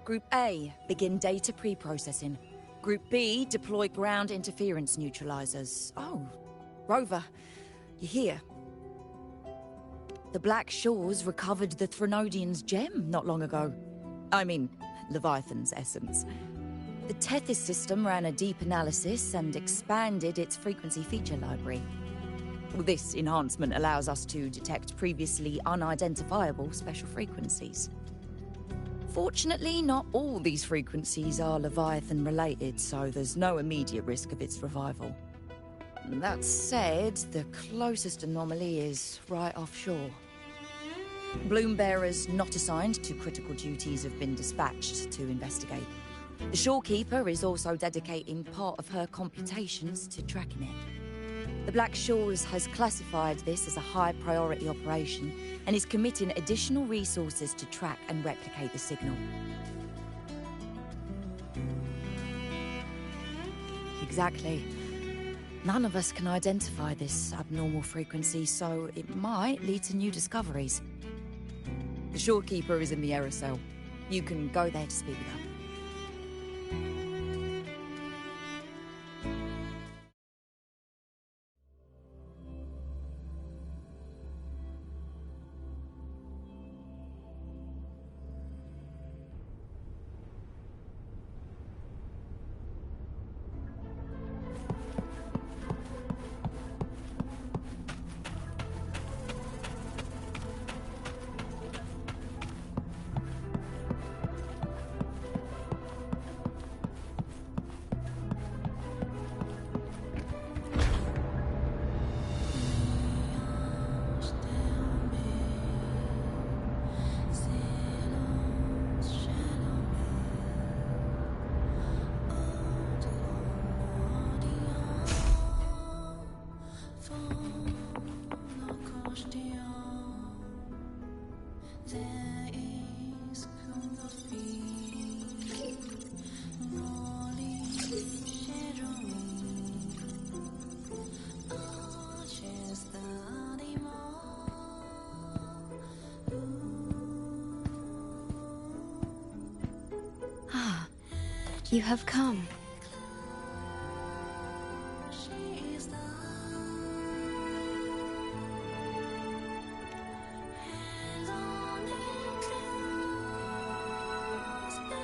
Group A, begin data pre-processing. Group B, deploy ground interference neutralizers. Oh, Rover, you're here. The Black Shores recovered the Threnodian's gem not long ago. I mean, Leviathan's essence. The Tethys system ran a deep analysis and expanded its frequency feature library. This enhancement allows us to detect previously unidentifiable special frequencies. Fortunately, not all these frequencies are Leviathan-related, so there's no immediate risk of its revival. That said, the closest anomaly is right offshore. Bloombearers not assigned to critical duties have been dispatched to investigate. The Shorekeeper is also dedicating part of her computations to tracking it. The Black Shores has classified this as a high-priority operation and is committing additional resources to track and replicate the signal. Exactly. None of us can identify this abnormal frequency, so it might lead to new discoveries. The Shorekeeper is in the aerosol. You can go there to speak with her. You have come.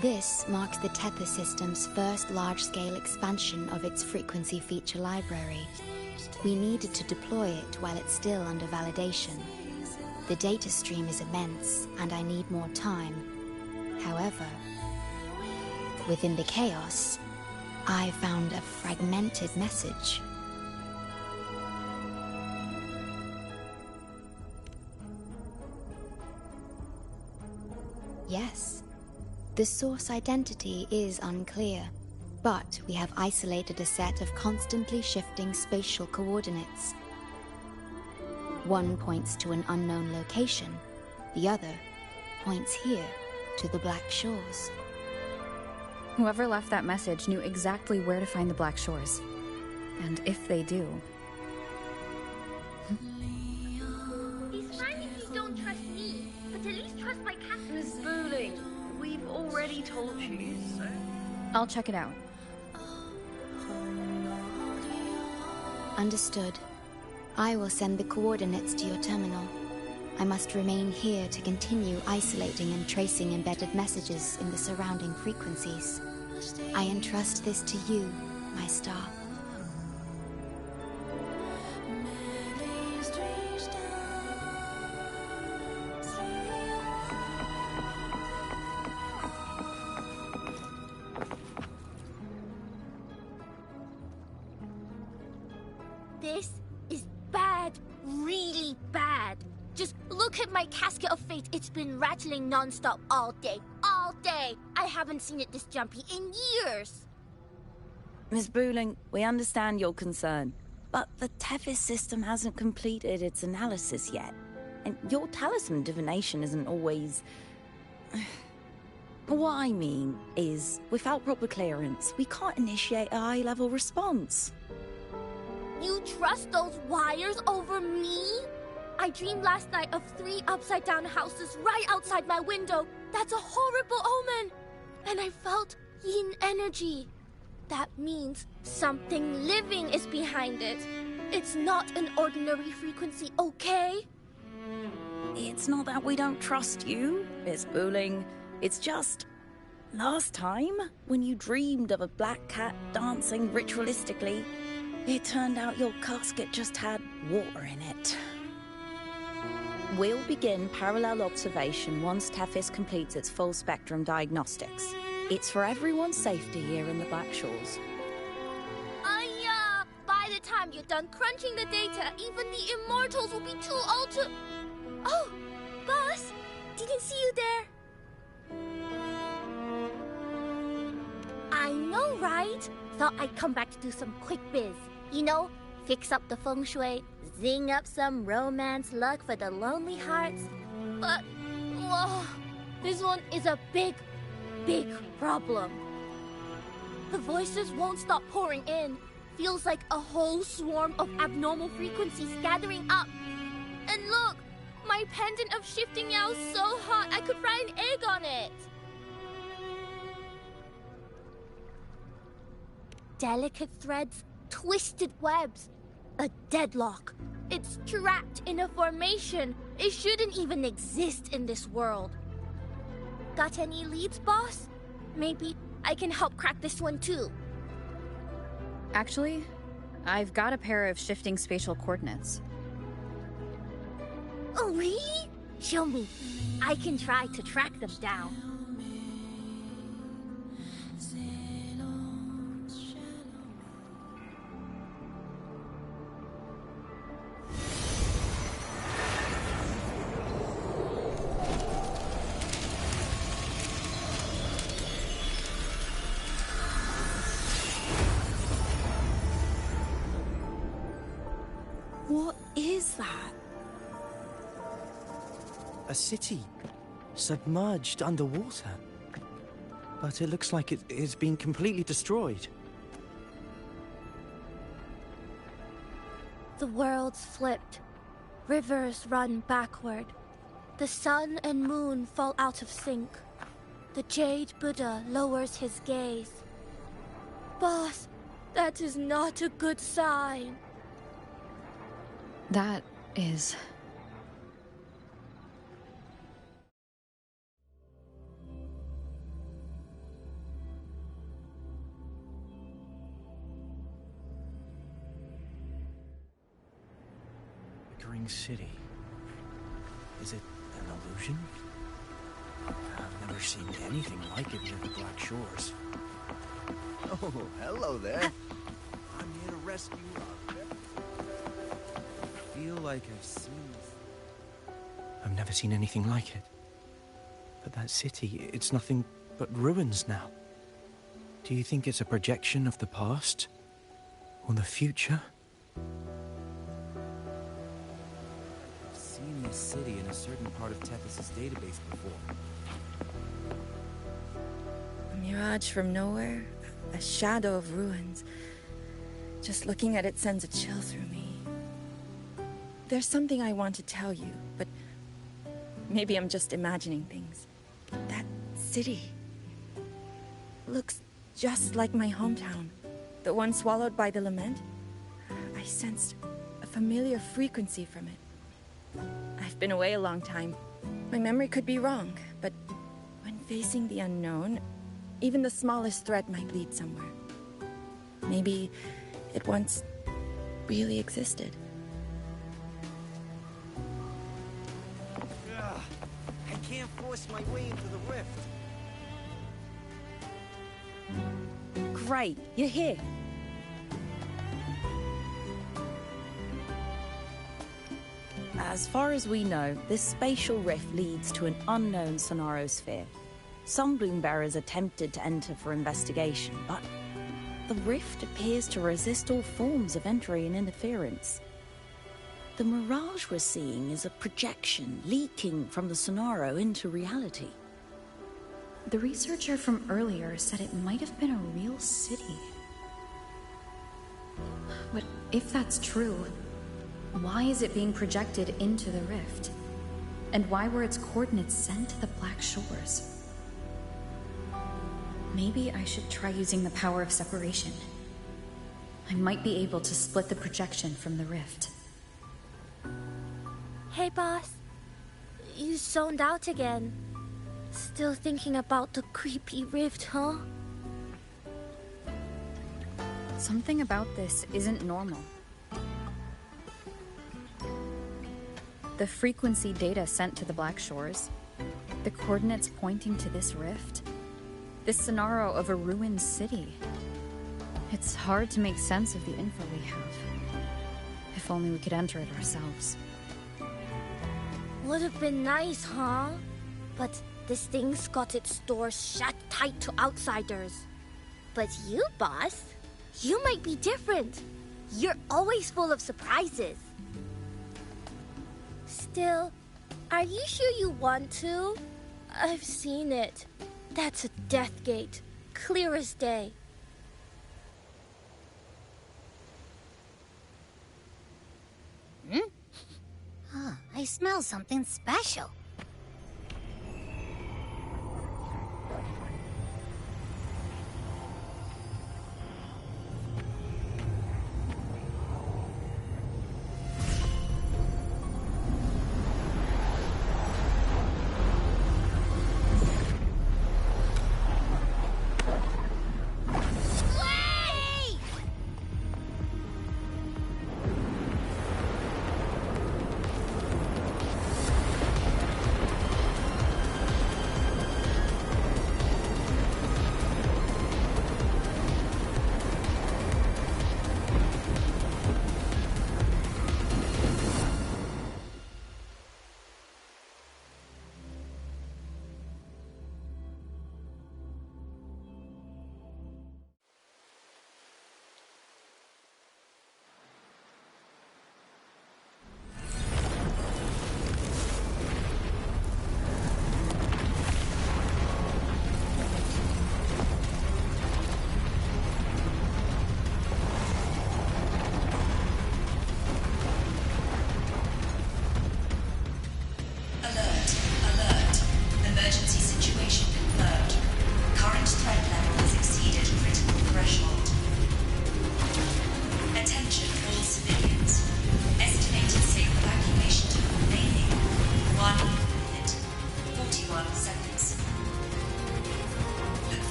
This marks the Tethys system's first large-scale expansion of its frequency feature library. We needed to deploy it while it's still under validation. The data stream is immense, and I need more time. However, within the chaos, I found a fragmented message. Yes, the source identity is unclear, but we have isolated a set of constantly shifting spatial coordinates. One points to an unknown location, the other points here to the Black Shores. Whoever left that message knew exactly where to find the Black Shores. And if they do... It's fine if you don't trust me, but at least trust my cat. Miss Booling, we've already told you, so... I'll check it out. Understood. I will send the coordinates to your terminal. I must remain here to continue isolating and tracing embedded messages in the surrounding frequencies. I entrust this to you, my star. This is bad, really bad. Just look at my casket of fate. It's been rattling non-stop all day. All day! I haven't seen it this jumpy in years. Miss Booling, we understand your concern, but the Tethys system hasn't completed its analysis yet. And your talisman divination isn't always... What I mean is, without proper clearance, we can't initiate a high-level response. You trust those wires over me? I dreamed last night of 3 upside-down houses right outside my window. That's a horrible omen. and I felt yin energy. That means something living is behind it. It's not an ordinary frequency, okay? It's not that we don't trust you, Miss Booling. It's just... last time, when you dreamed of a black cat dancing ritualistically, it turned out your casket just had water in it. We'll begin parallel observation once Tethys completes its full spectrum diagnostics. It's for everyone's safety here in the Black Shores. By the time you're done crunching the data, even the immortals will be too old to... Oh, boss, didn't see you there. I know, right? Thought I'd come back to do some quick biz. You know, fix up the feng shui, zing up some romance luck for the lonely hearts. But, this one is a big problem. The voices won't stop pouring in. Feels like a whole swarm of abnormal frequencies gathering up. And look, my pendant of shifting Yao is so hot I could fry an egg on it. Delicate threads, twisted webs, a deadlock. It's trapped in a formation. It shouldn't even exist in this world. Got any leads, boss? Maybe I can help crack this one too. Actually, I've got a pair of shifting spatial coordinates. Oh, really? Show me. I can try to track them down. What is that? A city, submerged underwater. But it looks like it's been completely destroyed. The world's flipped. Rivers run backward. The sun and moon fall out of sync. The Jade Buddha lowers his gaze. Boss, that is not a good sign. That is... Wuthering City. Is it an illusion? I've never seen anything like it near the Black Shores. Oh, hello there. I'm here to rescue you. I feel like I've seen this. I've never seen anything like it. But that city, it's nothing but ruins now. Do you think it's a projection of the past? Or the future? I've seen this city in a certain part of Tethys' database before. A mirage from nowhere, a shadow of ruins. Just looking at it sends a chill through me. There's something I want to tell you, but maybe I'm just imagining things. That city looks just like my hometown, the one swallowed by the lament. I sensed a familiar frequency from it. I've been away a long time. My memory could be wrong, but when facing the unknown, even the smallest thread might lead somewhere. Maybe it once really existed. I can't force my way into the rift. Great, you're here. As far as we know, this spatial rift leads to an unknown sonarosphere. Some bloom-bearers attempted to enter for investigation, but the rift appears to resist all forms of entry and interference. The mirage we're seeing is a projection leaking from the sonaro into reality. The researcher from earlier said it might have been a real city. But if that's true, why is it being projected into the rift? And why were its coordinates sent to the Black Shores? Maybe I should try using the power of separation. I might be able to split the projection from the rift. Hey, boss. You zoned out again. Still thinking about the creepy rift, huh? Something about this isn't normal. The frequency data sent to the Black Shores, the coordinates pointing to this rift, this scenario of a ruined city. It's hard to make sense of the info we have. If only we could enter it ourselves. Would have been nice, huh? But this thing's got its doors shut tight to outsiders. But you, boss, you might be different. You're always full of surprises. Still, are you sure you want to? I've seen it. That's a death gate, clear as day. I smell something special.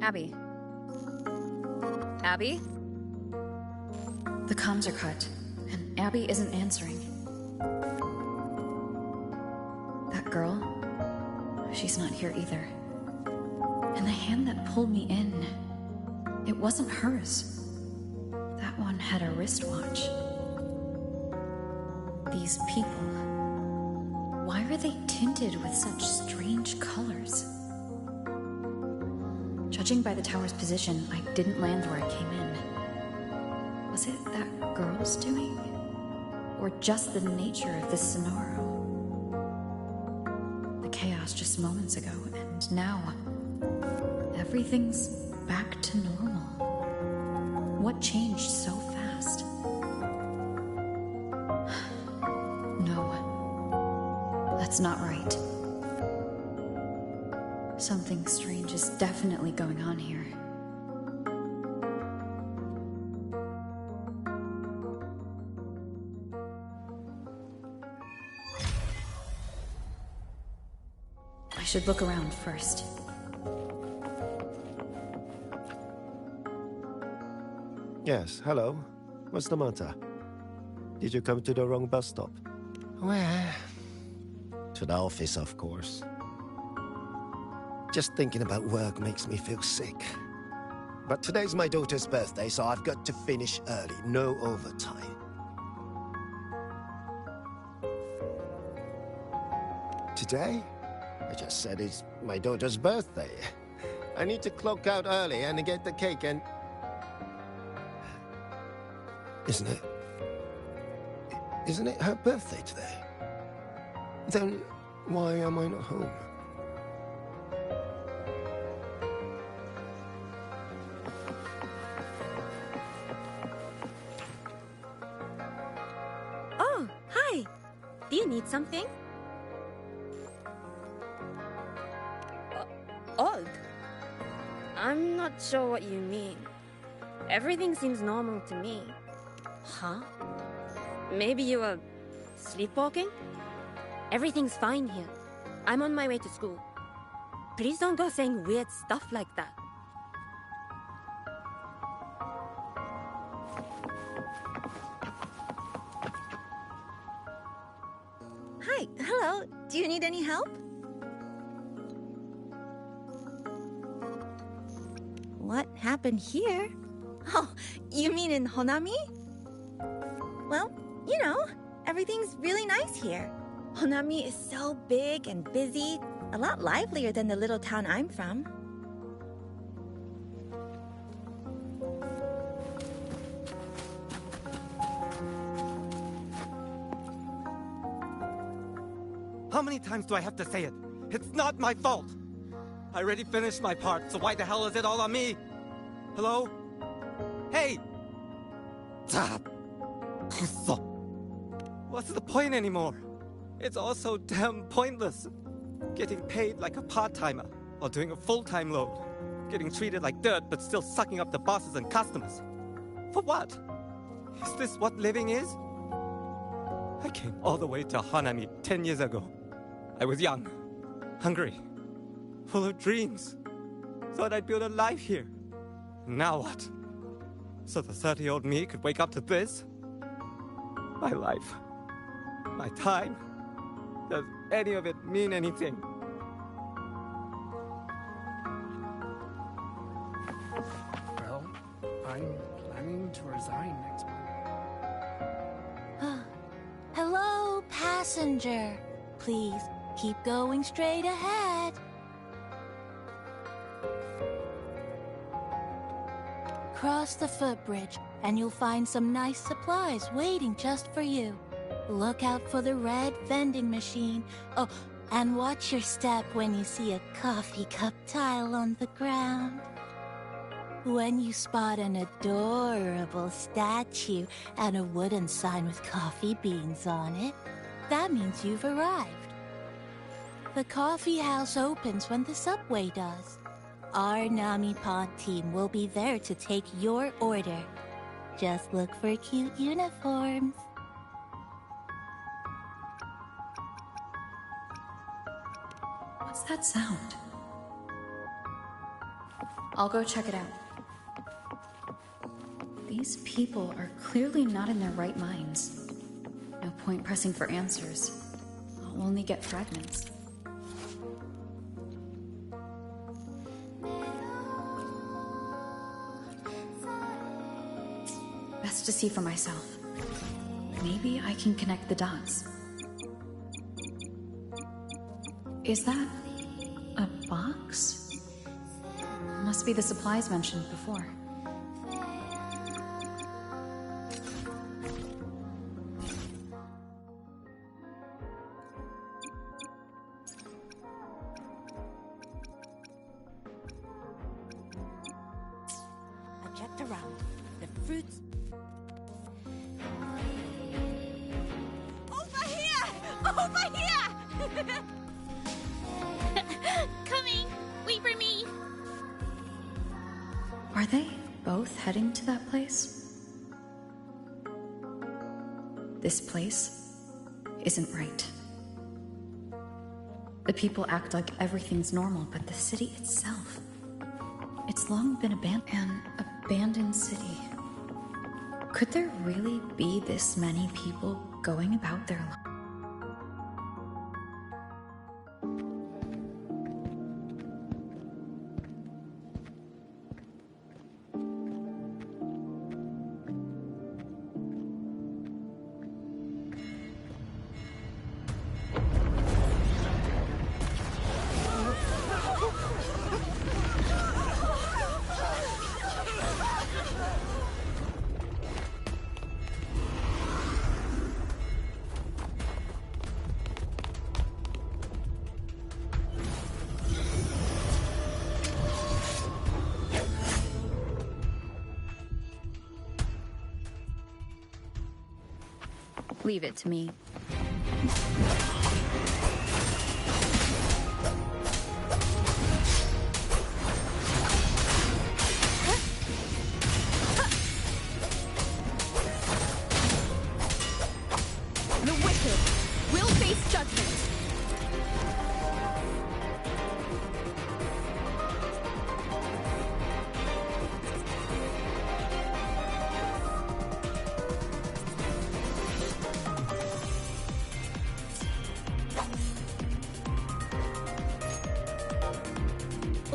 Abby? Abby? The comms are cut, and Abby isn't answering. That girl, she's not here either. And the hand that pulled me in, it wasn't hers. That one had a wristwatch. These people, why are they tinted with such strange colors? Judging by the tower's position, I didn't land where I came in. Was it that girl's doing? Or just the nature of this scenario? chaos just moments ago, and now everything's back to normal. What changed so fast? No, that's not right. Something strange is definitely going on here. I should look around first. Yes, hello. What's the matter? Did you come to the wrong bus stop? Where? To the office, of course. Just thinking about work makes me feel sick. But today's my daughter's birthday, so I've got to finish early. No overtime. Today? I just said it's my daughter's birthday. I need to clock out early and get the cake and... Isn't it her birthday today? Then why am I not home? Oh, hi. Do you need something? Odd. I'm not sure what you mean. Everything seems normal to me. Huh? Maybe you were sleepwalking? Everything's fine here. I'm on my way to school. Please don't go saying weird stuff like that. Hi, hello. Do you need any help? What happened here? Oh, you mean in Honami? Well, you know, everything's really nice here. Honami is so big and busy, a lot livelier than the little town I'm from. How many times do I have to say it? It's not my fault! I already finished my part, so why the hell is it all on me? Hello? Hey! What's the point anymore? It's all so damn pointless. Getting paid like a part-timer, or doing a full-time load. Getting treated like dirt, but still sucking up the bosses and customers. For what? Is this what living is? I came all the way to Hanami 10 years ago. I was young, hungry, full of dreams. Thought I'd build a life here. Now what? So the 30-year-old me could wake up to this? My life, my time, does any of it mean anything? Well, I'm planning to resign next month. Hello, passenger. Please keep going straight ahead. Cross the footbridge, and you'll find some nice supplies waiting just for you. Look out for the red vending machine. Oh, and watch your step when you see a coffee cup tile on the ground. When you spot an adorable statue and a wooden sign with coffee beans on it, that means you've arrived. The coffee house opens when the subway does. Our Nami Pod team will be there to take your order. Just look for cute uniforms. What's that sound? I'll go check it out. These people are clearly not in their right minds. No point pressing for answers. I'll only get fragments. Best to see for myself. Maybe I can connect the dots. Is that a box? Must be the supplies mentioned before. around. The fruits... Over here! Over here! Coming! Wait for me! Are they both heading to that place? This place isn't right. The people act like everything's normal, but the city itself, it's long been an abandoned city. Could there really be this many people going about their lives? Leave it to me. The wicked will face judgment.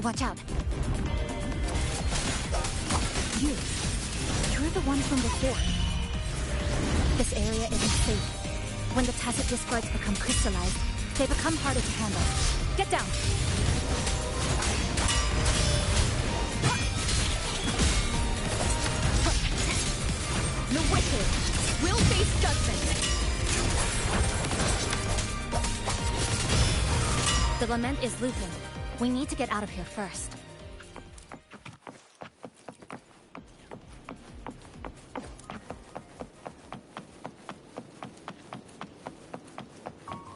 Watch out. You're the one from before. This area isn't safe. When the tacit discords become crystallized, they become harder to handle. Get down! The wicked will face judgment. The lament is looping. We need to get out of here first.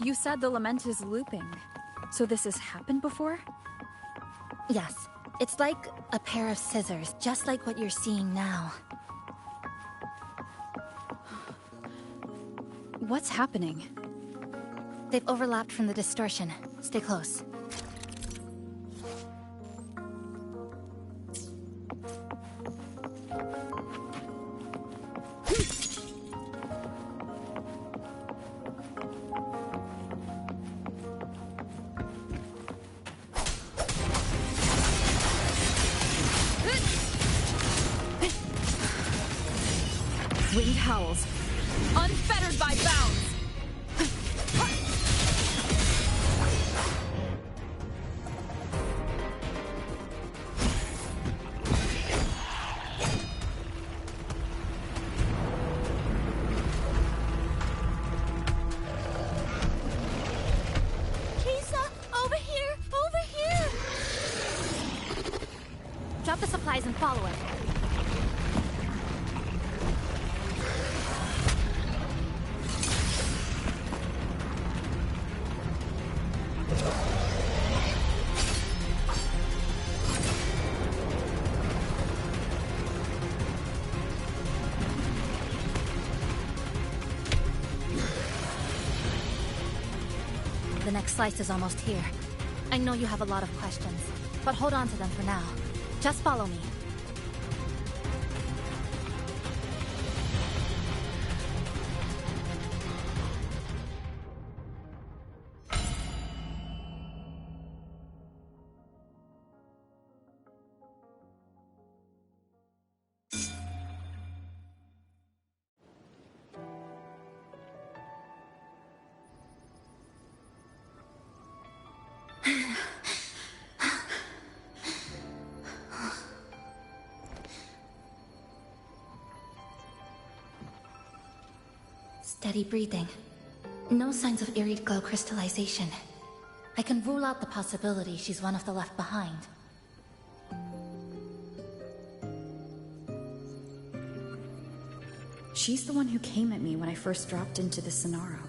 You said the lament is looping. So this has happened before? Yes. It's like a pair of scissors, just like what you're seeing now. What's happening? They've overlapped from the distortion. Stay close. Wind howls, unfettered by bounds. Drop the supplies and follow it. The next slice is almost here. I know you have a lot of questions, but hold on to them for now. Just follow me. Steady breathing. No signs of irid glow crystallization. I can rule out the possibility she's one of the left behind. She's the one who came at me when I first dropped into the Sonaro.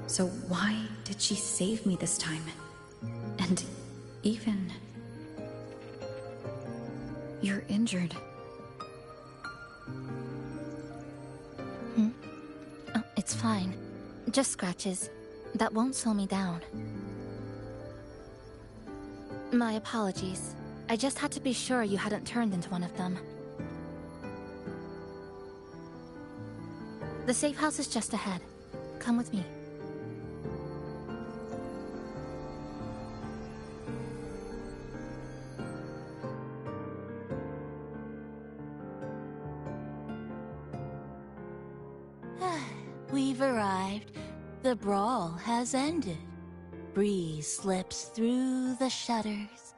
So why did she save me this time? And even... You're injured. Oh, it's fine. Just scratches. That won't slow me down. My apologies. I just had to be sure you hadn't turned into one of them. The safe house is just ahead. Come with me. We've arrived. The brawl has ended. Breeze slips through the shutters.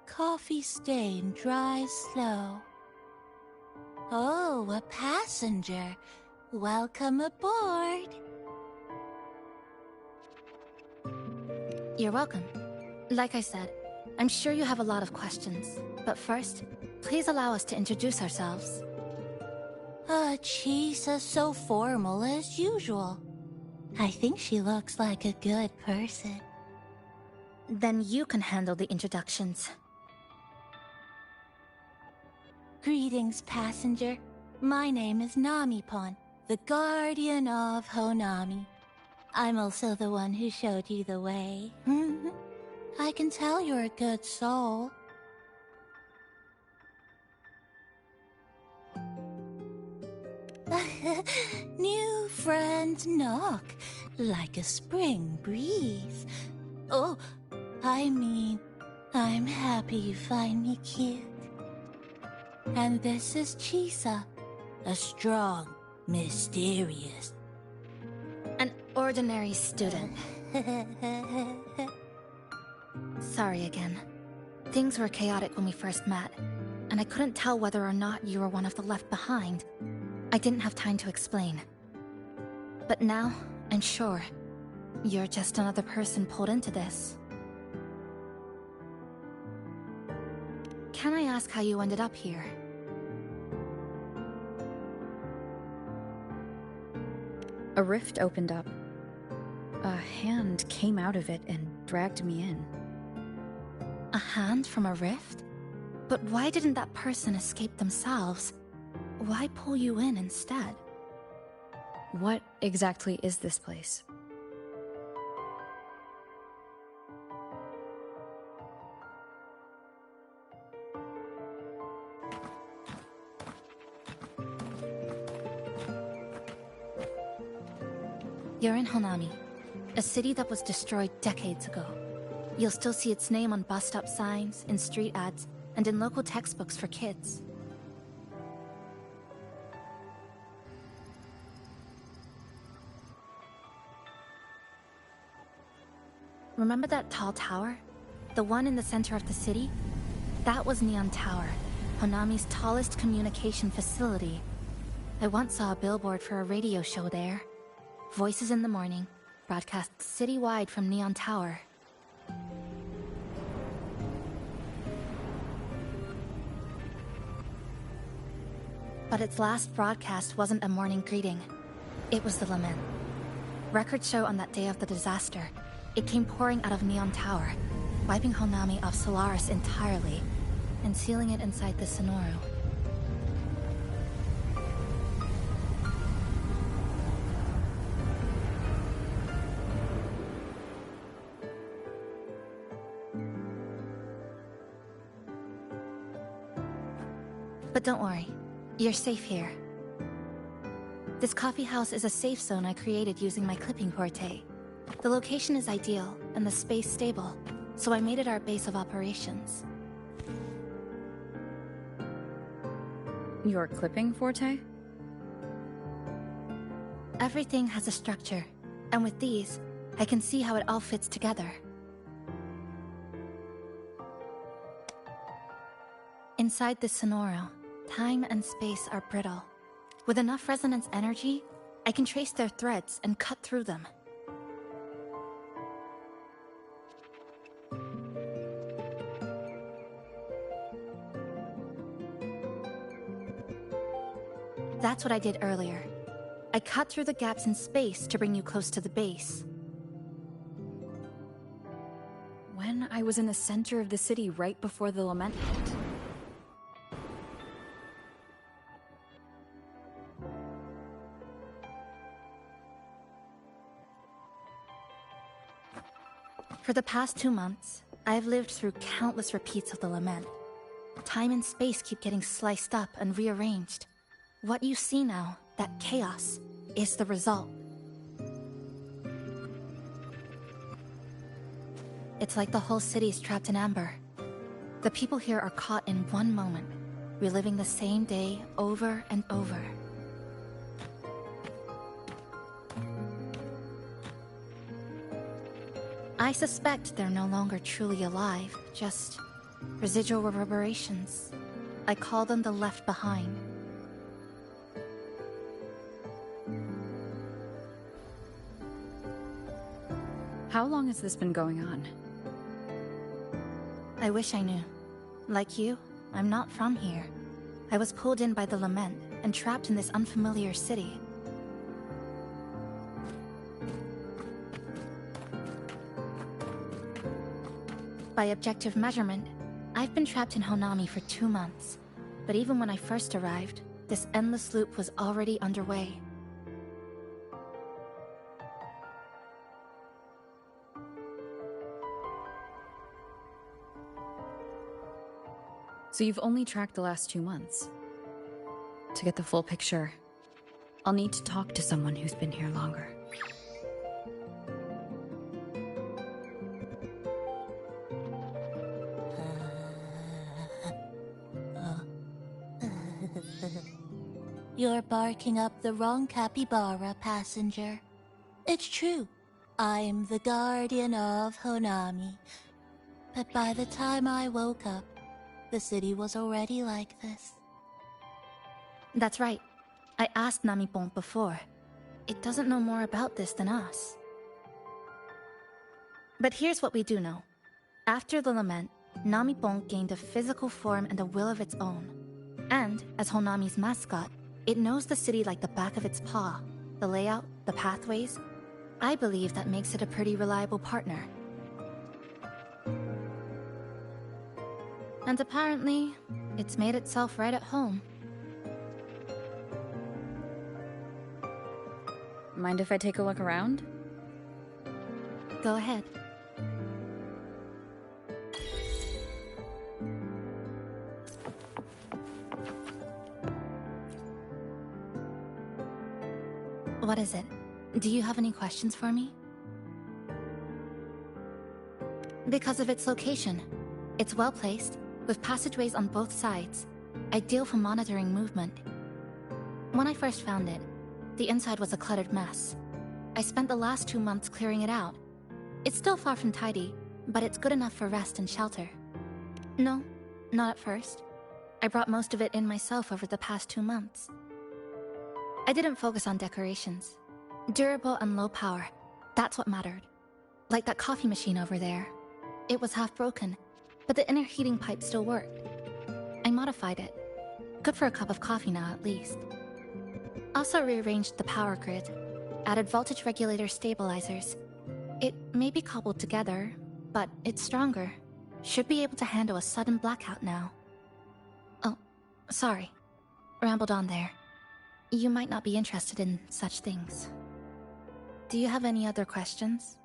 Coffee stain dries slow. Oh, a passenger. Welcome aboard. You're welcome. Like I said, I'm sure you have a lot of questions. But first, please allow us to introduce ourselves. Chisa's so formal as usual. I think she looks like a good person. Then you can handle the introductions. Greetings, passenger. My name is Namipon, the guardian of Honami. I'm also the one who showed you the way. I can tell you're a good soul. New friends knock like a spring breeze. Oh, I mean, I'm happy you find me cute. And this is Chisa, a strong, mysterious... An ordinary student. Sorry again. Things were chaotic when we first met, and I couldn't tell whether or not you were one of the left behind. I didn't have time to explain. But now, I'm sure. You're just another person pulled into this. Can I ask how you ended up here? A rift opened up. A hand came out of it and dragged me in. A hand from a rift? But why didn't that person escape themselves? Why pull you in instead? What exactly is this place? You're in Honami, a city that was destroyed decades ago. You'll still see its name on bus stop signs, in street ads, and in local textbooks for kids. Remember that tall tower? The one in the center of the city? That was Neon Tower, Honami's tallest communication facility. I once saw a billboard for a radio show there. Voices in the morning, broadcast citywide from Neon Tower. But its last broadcast wasn't a morning greeting. It was the lament. Records show on that day of the disaster, it came pouring out of Neon Tower, wiping Honami off Solaris entirely, and sealing it inside the Sonoro. But don't worry, you're safe here. This coffee house is a safe zone I created using my clipping forte. The location is ideal, and the space stable, so I made it our base of operations. Your clipping forte? Everything has a structure, and with these, I can see how it all fits together. Inside this Sonoro, time and space are brittle. With enough resonance energy, I can trace their threads and cut through them. That's what I did earlier. I cut through the gaps in space to bring you close to the base. When I was in the center of the city right before the lament hit. For the past 2 months, I've lived through countless repeats of the lament. Time and space keep getting sliced up and rearranged. What you see now, that chaos, is the result. It's like the whole city is trapped in amber. The people here are caught in one moment, reliving the same day over and over. I suspect they're no longer truly alive, just residual reverberations. I call them the left behind. How long has this been going on? I wish I knew. Like you, I'm not from here. I was pulled in by the lament and trapped in this unfamiliar city. By objective measurement, I've been trapped in Honami for 2 months. But even when I first arrived, this endless loop was already underway. So you've only tracked the last 2 months. To get the full picture, I'll need to talk to someone who's been here longer. You're barking up the wrong capybara, passenger. It's true. I'm the guardian of Honami. But by the time I woke up, the city was already like this. That's right. I asked Namipon before. It doesn't know more about this than us. But here's what we do know. After the lament, Namipon gained a physical form and a will of its own. And, as Honami's mascot, it knows the city like the back of its paw. The layout, the pathways. I believe that makes it a pretty reliable partner. And apparently, it's made itself right at home. Mind if I take a look around? Go ahead. What is it? Do you have any questions for me? Because of its location. It's well placed, with passageways on both sides, ideal for monitoring movement. When I first found it, the inside was a cluttered mess. I spent the last 2 months clearing it out. It's still far from tidy, but it's good enough for rest and shelter. No, not at first. I brought most of it in myself over the past 2 months. I didn't focus on decorations. Durable and low power, that's what mattered. Like that coffee machine over there. It was half broken, but the inner heating pipe still worked. I modified it. Good for a cup of coffee now, at least. Also rearranged the power grid, added voltage regulator stabilizers. It may be cobbled together, but it's stronger. Should be able to handle a sudden blackout now. Oh, sorry. Rambled on there. You might not be interested in such things. Do you have any other questions?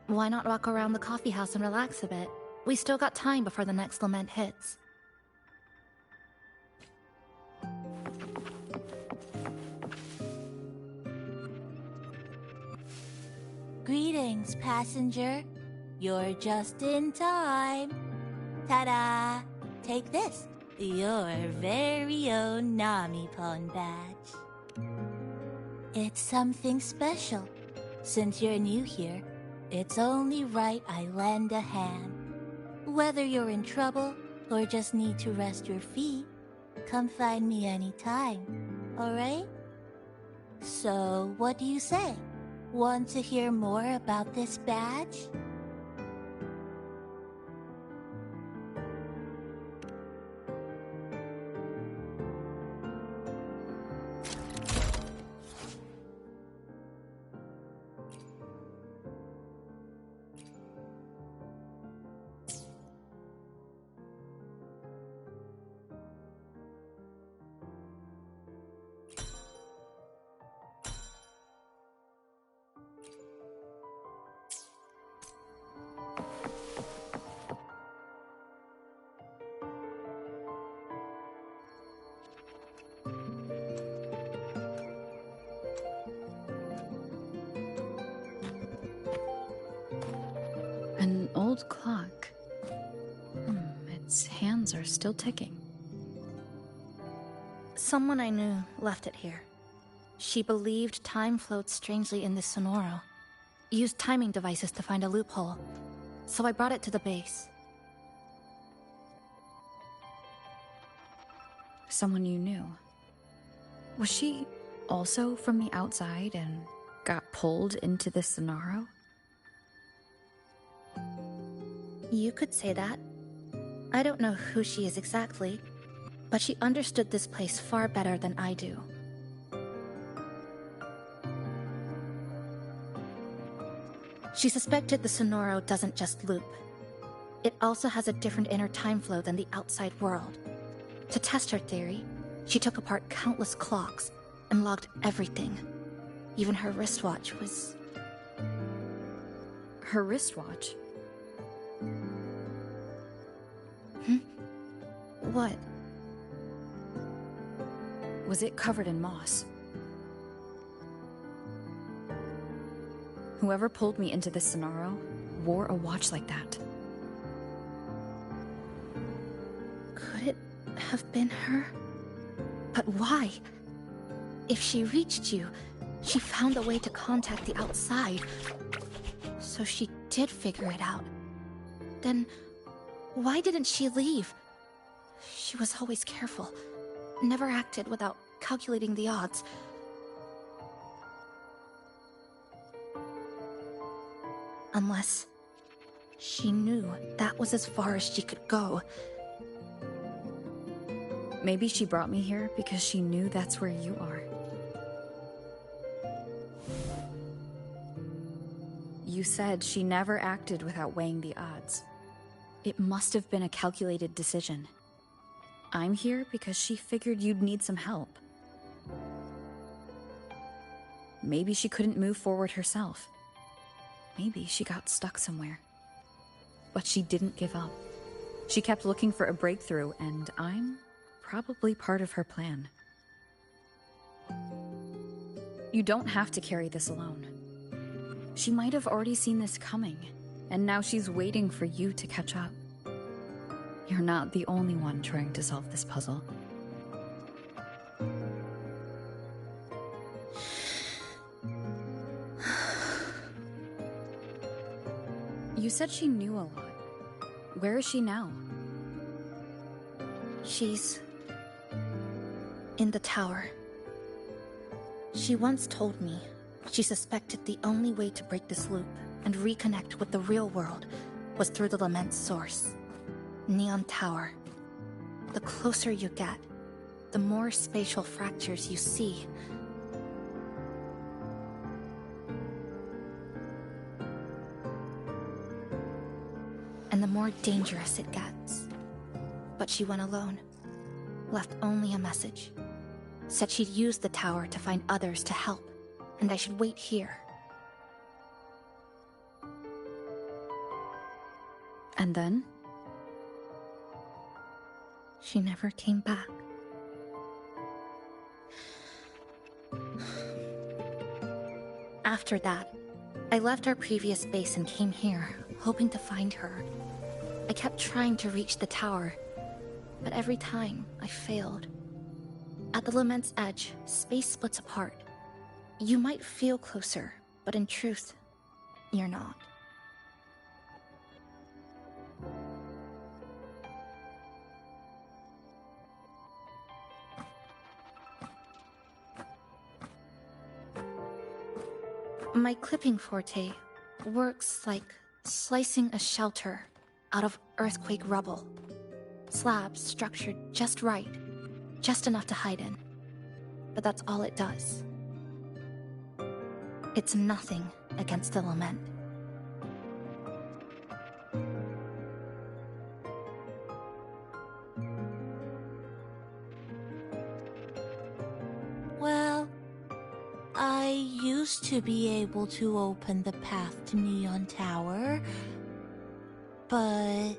Why not walk around the coffee house and relax a bit? We still got time before the next lament hits. Greetings, passenger. You're just in time. Ta-da! Take this, your very own Namipon badge. It's something special. Since you're new here, it's only right I lend a hand. Whether you're in trouble or just need to rest your feet, come find me anytime, alright? So, what do you say? Want to hear more about this badge? old clock. Its hands are still ticking. Someone I knew left it here. She believed time flowed strangely in this Sonoro. Used timing devices to find a loophole. So I brought it to the base. Someone you knew. Was she also from the outside and got pulled into the Sonoro? You could say that. I don't know who she is exactly, but she understood this place far better than I do. She suspected the Sonoro doesn't just loop. It also has a different inner time flow than the outside world. To test her theory, she took apart countless clocks and logged everything. Even her wristwatch was... Her wristwatch? What? Was it covered in moss? Whoever pulled me into this Sonoro wore a watch like that. Could it have been her? But why? If she reached you, she found a way to contact the outside. So she did figure it out. Then, why didn't she leave? She was always careful. Never acted without calculating the odds. Unless she knew that was as far as she could go. Maybe she brought me here because she knew that's where you are. You said she never acted without weighing the odds. It must have been a calculated decision. I'm here because she figured you'd need some help. Maybe she couldn't move forward herself. Maybe she got stuck somewhere. But she didn't give up. She kept looking for a breakthrough, and I'm probably part of her plan. You don't have to carry this alone. She might have already seen this coming, and now she's waiting for you to catch up. You're not the only one trying to solve this puzzle. You said she knew a lot. Where is she now? She's in the tower. She once told me she suspected the only way to break this loop and reconnect with the real world was through the Lament's source, Neon Tower. The closer you get, the more spatial fractures you see. And the more dangerous it gets. But she went alone, left only a message. Said she'd use the tower to find others to help, and I should wait here. And then? She never came back. After that, I left our previous base and came here, hoping to find her. I kept trying to reach the tower, but every time I failed. At the Lament's edge, space splits apart. You might feel closer, but in truth, you're not. My clipping forte works like slicing a shelter out of earthquake rubble. Slabs structured just right, just enough to hide in. But that's all it does. It's nothing against the Lament. Well, I used to be able to open the path to Neon Tower, but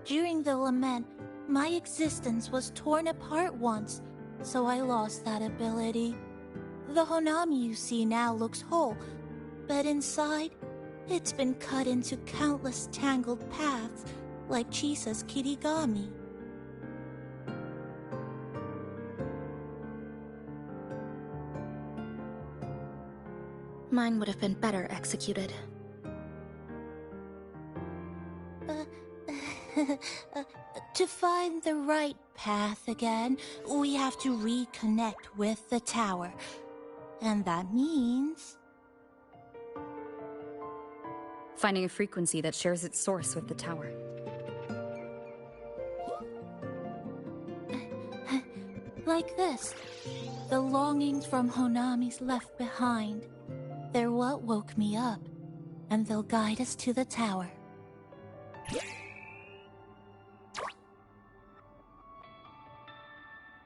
during the Lament, my existence was torn apart once, so I lost that ability. The Honami you see now looks whole, but inside, It's been cut into countless tangled paths, like Chisa's kirigami. Mine would have been better executed. To find the right path again, we have to reconnect with the tower. And that means... finding a frequency that shares its source with the tower. Like this. The longings from Honami's left behind. They're what woke me up, and they'll guide us to the tower.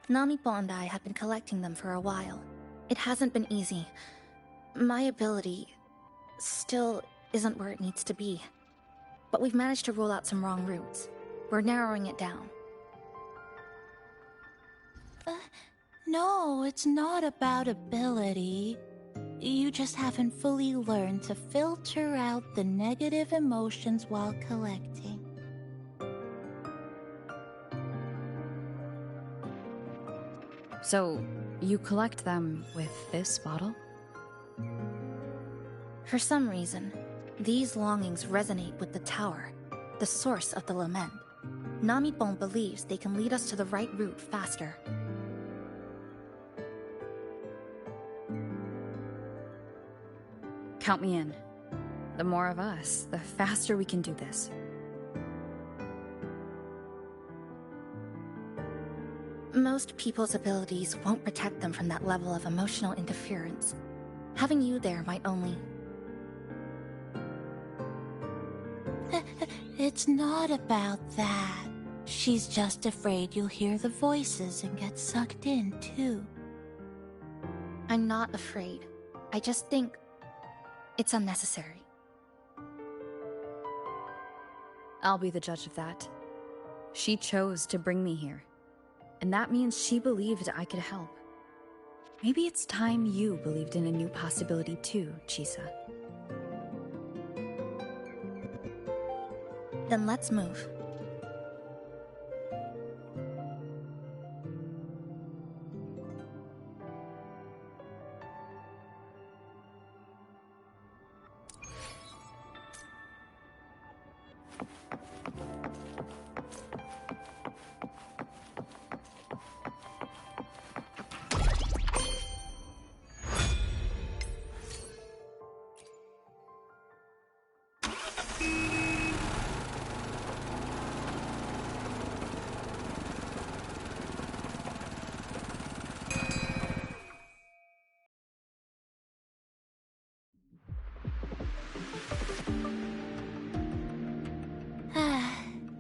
Namipo and I have been collecting them for a while. It hasn't been easy. My ability still isn't where it needs to be. But we've managed to rule out some wrong routes. We're narrowing it down. No, it's not about ability. You just haven't fully learned to filter out the negative emotions while collecting. So, you collect them with this bottle? For some reason, these longings resonate with the tower, the source of the lament. Namipon believes they can lead us to the right route faster. Count me in. The more of us, the faster we can do this. Most people's abilities won't protect them from that level of emotional interference. Having you there might only... It's not about that. She's just afraid you'll hear the voices and get sucked in, too. I'm not afraid. I just think it's unnecessary. I'll be the judge of that. She chose to bring me here. And that means she believed I could help. Maybe it's time you believed in a new possibility too, Chisa. Then let's move.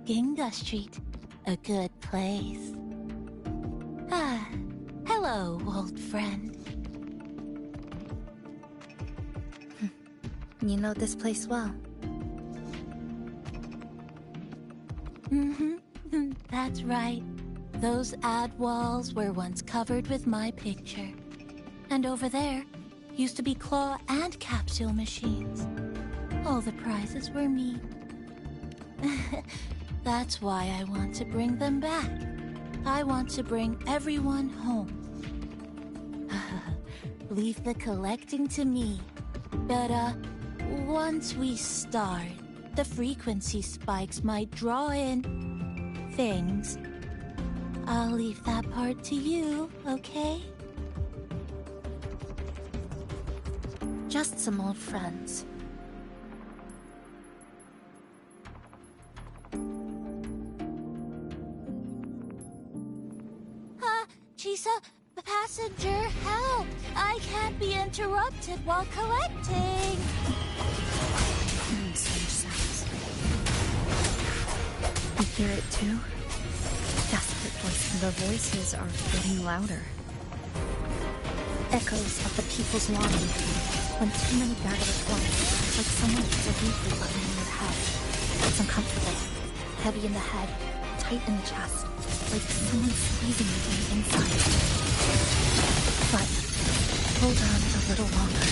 Ginga Street, a good place. Hello, old friend. You know this place well. That's right. Those ad walls were once covered with my picture. And over there used to be claw and capsule machines. All the prizes were me. That's why I want to bring them back. I want to bring everyone home. Leave the collecting to me. But, once we start, the frequency spikes might draw in things. I'll leave that part to you, okay? Just some old friends. Chisa, passenger, help! I can't be interrupted while collecting. Strange sounds. You hear it too? Desperate voices. The voices are getting louder. Echoes of the people's longing. When too many gather at once, it's like someone hits a replay button in your head. It's uncomfortable, heavy in the head, tight in the chest, like someone squeezing you from the inside. But hold on a little longer.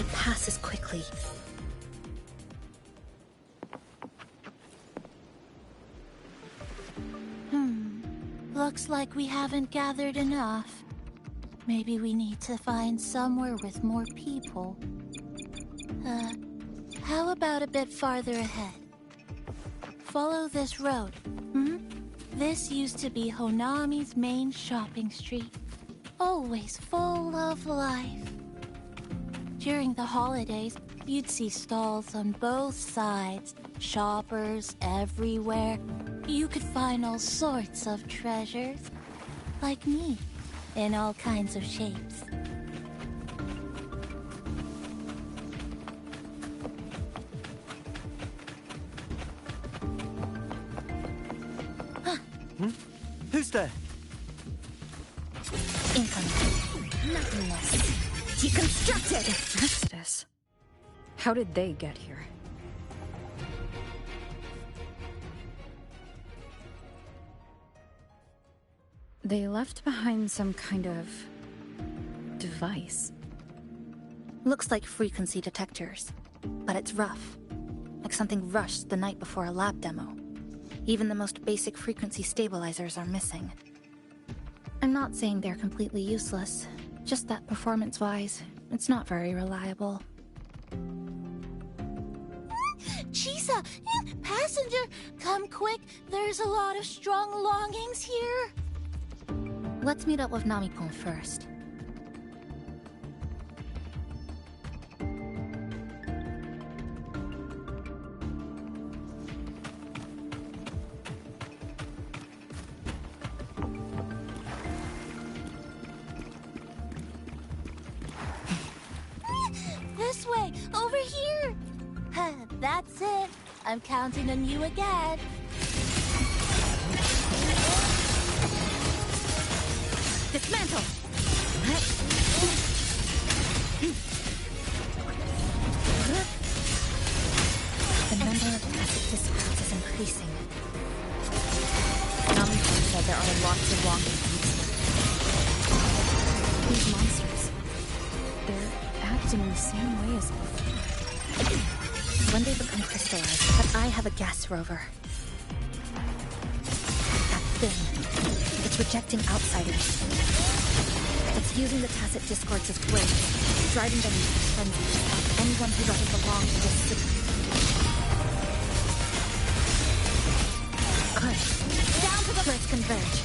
It passes quickly. Looks like we haven't gathered enough. Maybe we need to find somewhere with more people. How about a bit farther ahead? Follow this road. This used to be Honami's main shopping street. Always full of life. During the holidays, you'd see stalls on both sides, shoppers everywhere. You could find all sorts of treasures. Like me, in all kinds of shapes. Who's there? Incoming. Nothingness. Deconstructed! Exodus. How did they get here? They left behind some kind of device. Looks like frequency detectors, but it's rough. Like something rushed the night before a lab demo. Even the most basic frequency stabilizers are missing. I'm not saying they're completely useless, just that performance-wise, it's not very reliable. Chisa! Passenger! Come quick! There's a lot of strong longings here! Let's meet up with Namipon first. This way! Over here! That's it. I'm counting on you again. Dismantle! The number of tacit discords is increasing. Namipon said there are lots of longing things. These monsters, they're acting the same way as before. When they become crystallized, but I have a gas rover. That thing, it's rejecting outsiders. It's using the tacit discords as weight, driving them into frenzy. Anyone who doesn't belong to this city. Good. Down to the first converge.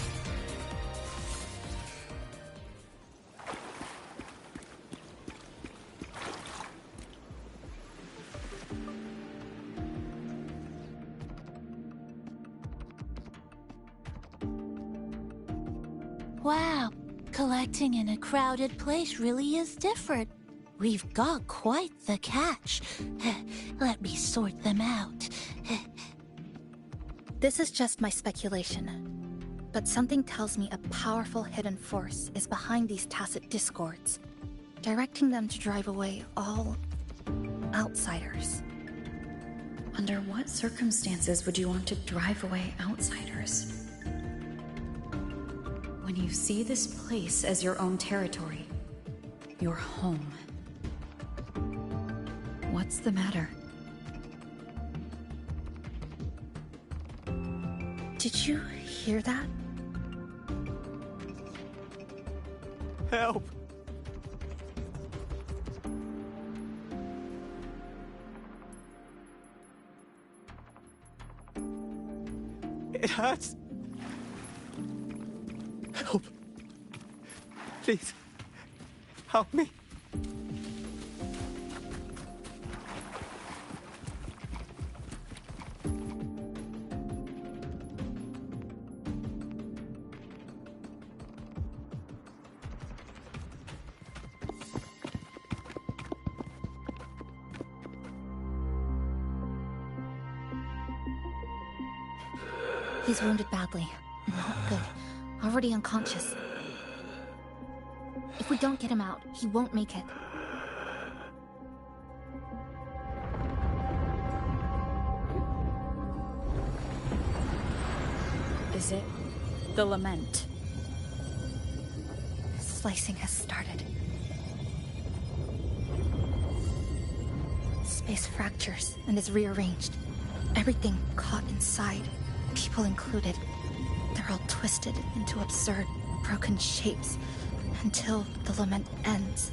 Wow, collecting in a crowded place really is different. We've got quite the catch. Let me sort them out. This is just my speculation, but something tells me a powerful hidden force is behind these tacit discords, directing them to drive away all outsiders. Under what circumstances would you want to drive away outsiders? When you see this place as your own territory, your home. What's the matter? Did you hear that? Help! It hurts. Help. Please. Help me. He's wounded badly. Not good. Already unconscious. If we don't get him out, he won't make it. Is it the lament? Slicing has started. Space fractures and is rearranged. Everything caught inside, people included. They're all twisted into absurd, broken shapes until the lament ends.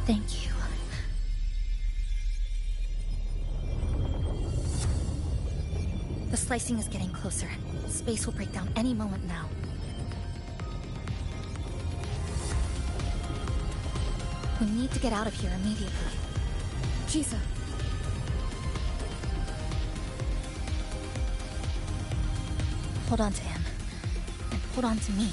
Thank you. The slicing is getting closer. Space will break down any moment now. We need to get out of here immediately. Jesus. Hold on to him. And hold on to me.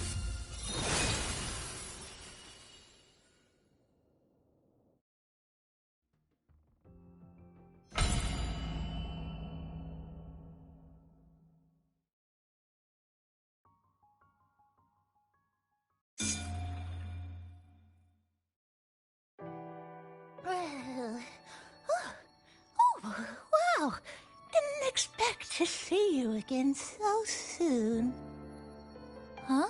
Wow! Didn't expect to see you again so soon. Huh?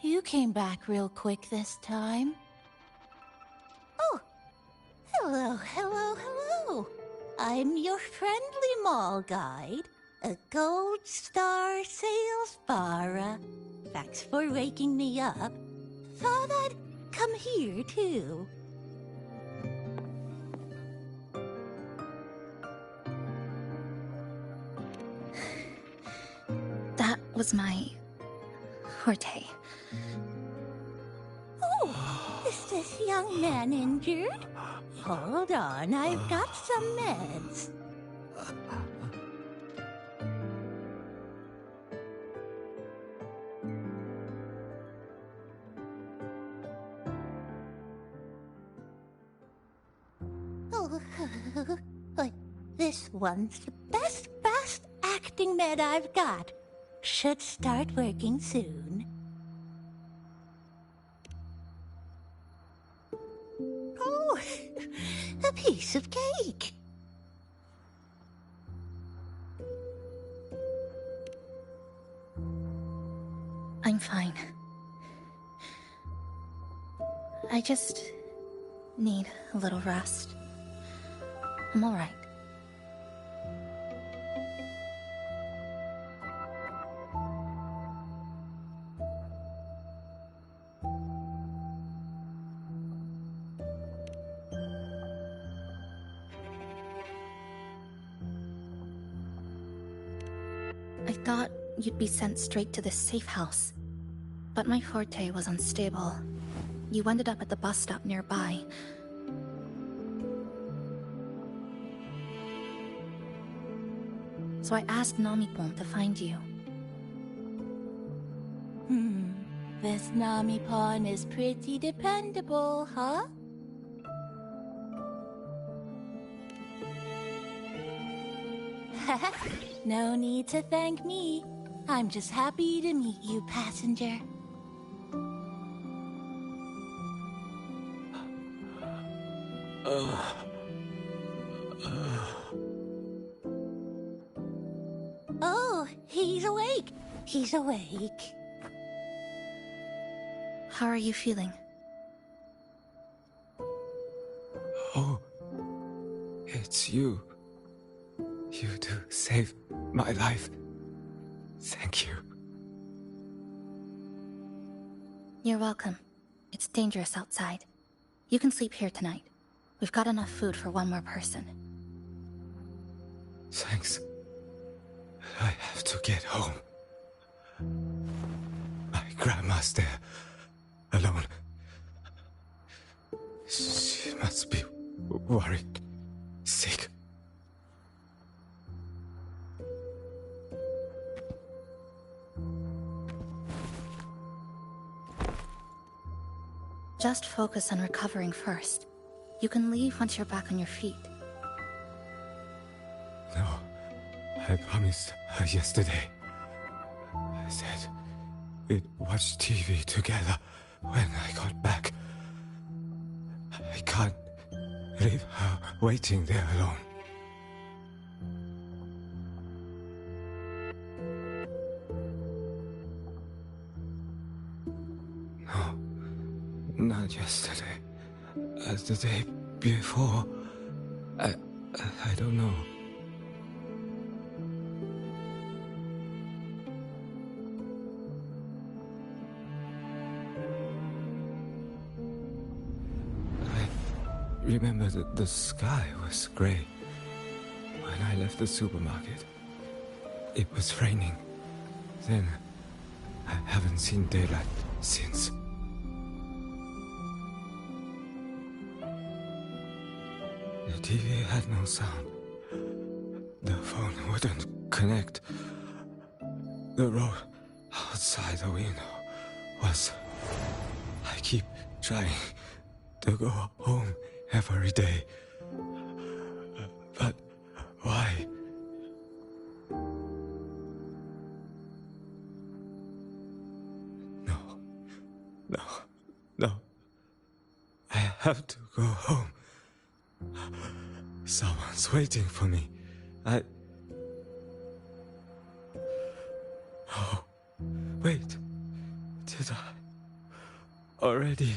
You came back real quick this time. Oh! Hello, hello, hello! I'm your friendly mall guide, a Gold Star sales barra. Thanks for waking me up. Thought I'd come here, too. That was my forte. Oh, is this young man injured? Hold on, I've got some meds. Oh, this one's the best fast acting med I've got. Should start working soon. Oh, a piece of cake. I'm fine. I just need a little rest. I'm all right. I thought you'd be sent straight to this safe house, but my forte was unstable. You ended up at the bus stop nearby. So I asked Namipon to find you. This Namipon is pretty dependable, huh? No need to thank me. I'm just happy to meet you, passenger. Oh, he's awake. He's awake. How are you feeling? Oh, it's you. You do save my life. Thank you. You're welcome. It's dangerous outside. You can sleep here tonight. We've got enough food for one more person. Thanks. I have to get home. My grandma's there, alone worried, sick. Just focus on recovering first. You can leave once you're back on your feet. No, I promised her yesterday. I said we'd watch TV together when I got back. I can't leave her waiting there alone. No, not yesterday. The day before. I don't know. I remember that the sky was grey. When I left the supermarket, it was raining. Then, I haven't seen daylight since. The TV had no sound. The phone wouldn't connect. The road outside the window was... I keep trying to go home every day. But why? No. I have to go home. Someone's waiting for me. Oh, wait. Did I already?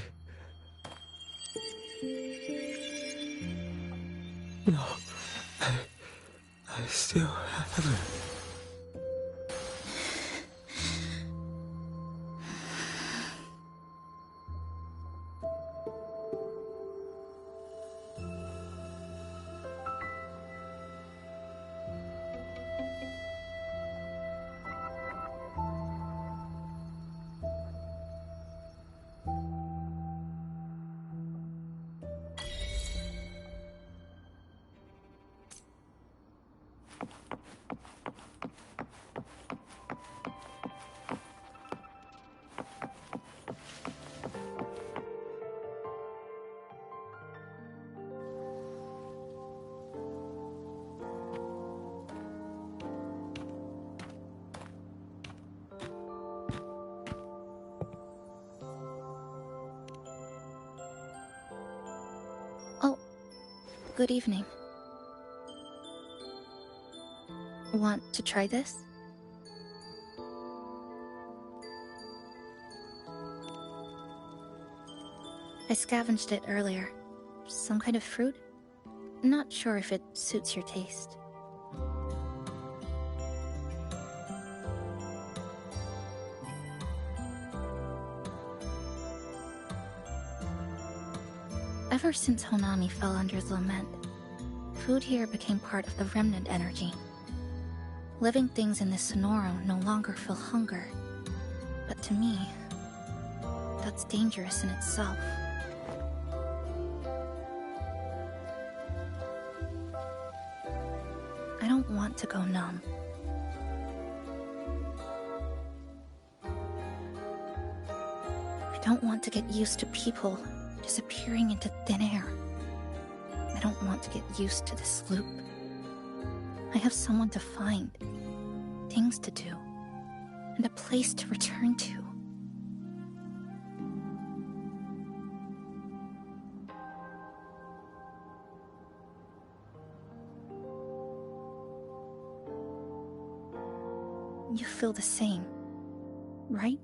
No, I still haven't. Good evening. Want to try this? I scavenged it earlier. Some kind of fruit? Not sure if it suits your taste. Ever since Honami fell under the lament, food here became part of the remnant energy. Living things in this Sonoro no longer feel hunger, but to me, that's dangerous in itself. I don't want to go numb. I don't want to get used to people disappearing into thin air. I don't want to get used to this loop. I have someone to find, things to do, and a place to return to. You feel the same, right?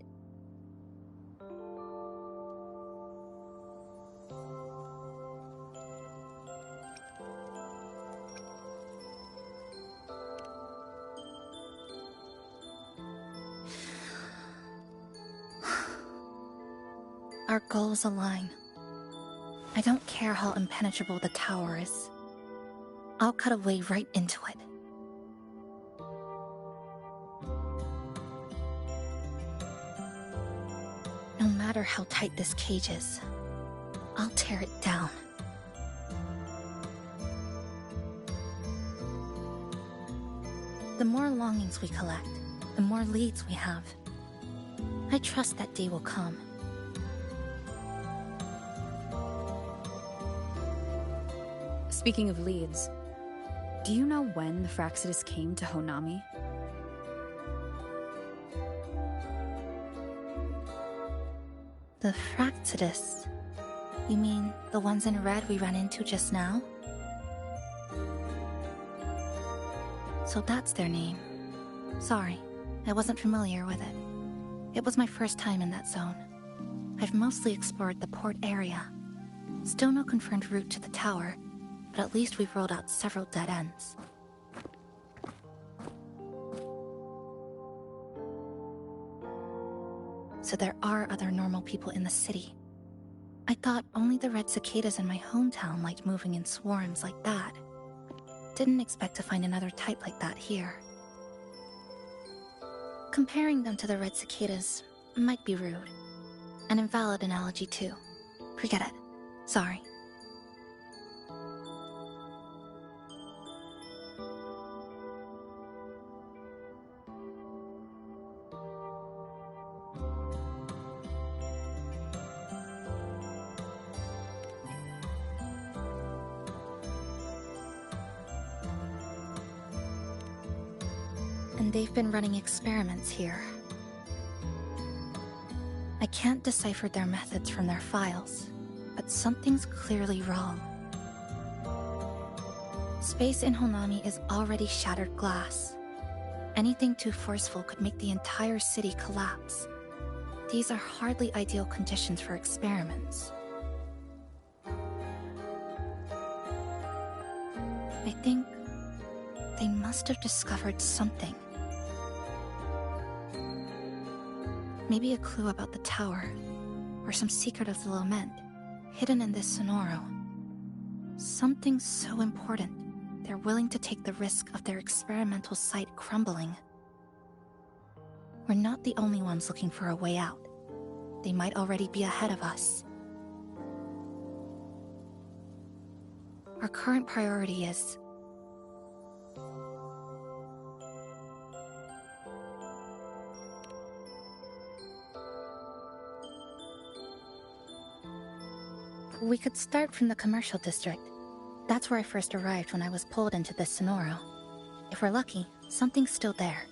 Our goals align. I don't care how impenetrable the tower is. I'll cut a way right into it. No matter how tight this cage is, I'll tear it down. The more longings we collect, the more leads we have. I trust that day will come. Speaking of leads, do you know when the Fractsidus came to Honami? The Fractsidus? You mean the ones in red we ran into just now? So that's their name. Sorry, I wasn't familiar with it. It was my first time in that zone. I've mostly explored the port area. Still no confirmed route to the tower, but at least we've rolled out several dead ends. So there are other normal people in the city. I thought only the red cicadas in my hometown liked moving in swarms like that. Didn't expect to find another type like that here. Comparing them to the red cicadas might be rude. An invalid analogy too. Forget it. Sorry. And they've been running experiments here. I can't decipher their methods from their files, but something's clearly wrong. Space in Honami is already shattered glass. Anything too forceful could make the entire city collapse. These are hardly ideal conditions for experiments. I think they must have discovered something. Maybe a clue about the tower, or some secret of the lament, hidden in this Sonoro. Something so important, they're willing to take the risk of their experimental site crumbling. We're not the only ones looking for a way out. They might already be ahead of us. Our current priority is... We could start from the commercial district. That's where I first arrived when I was pulled into this Sonoro. If we're lucky, something's still there.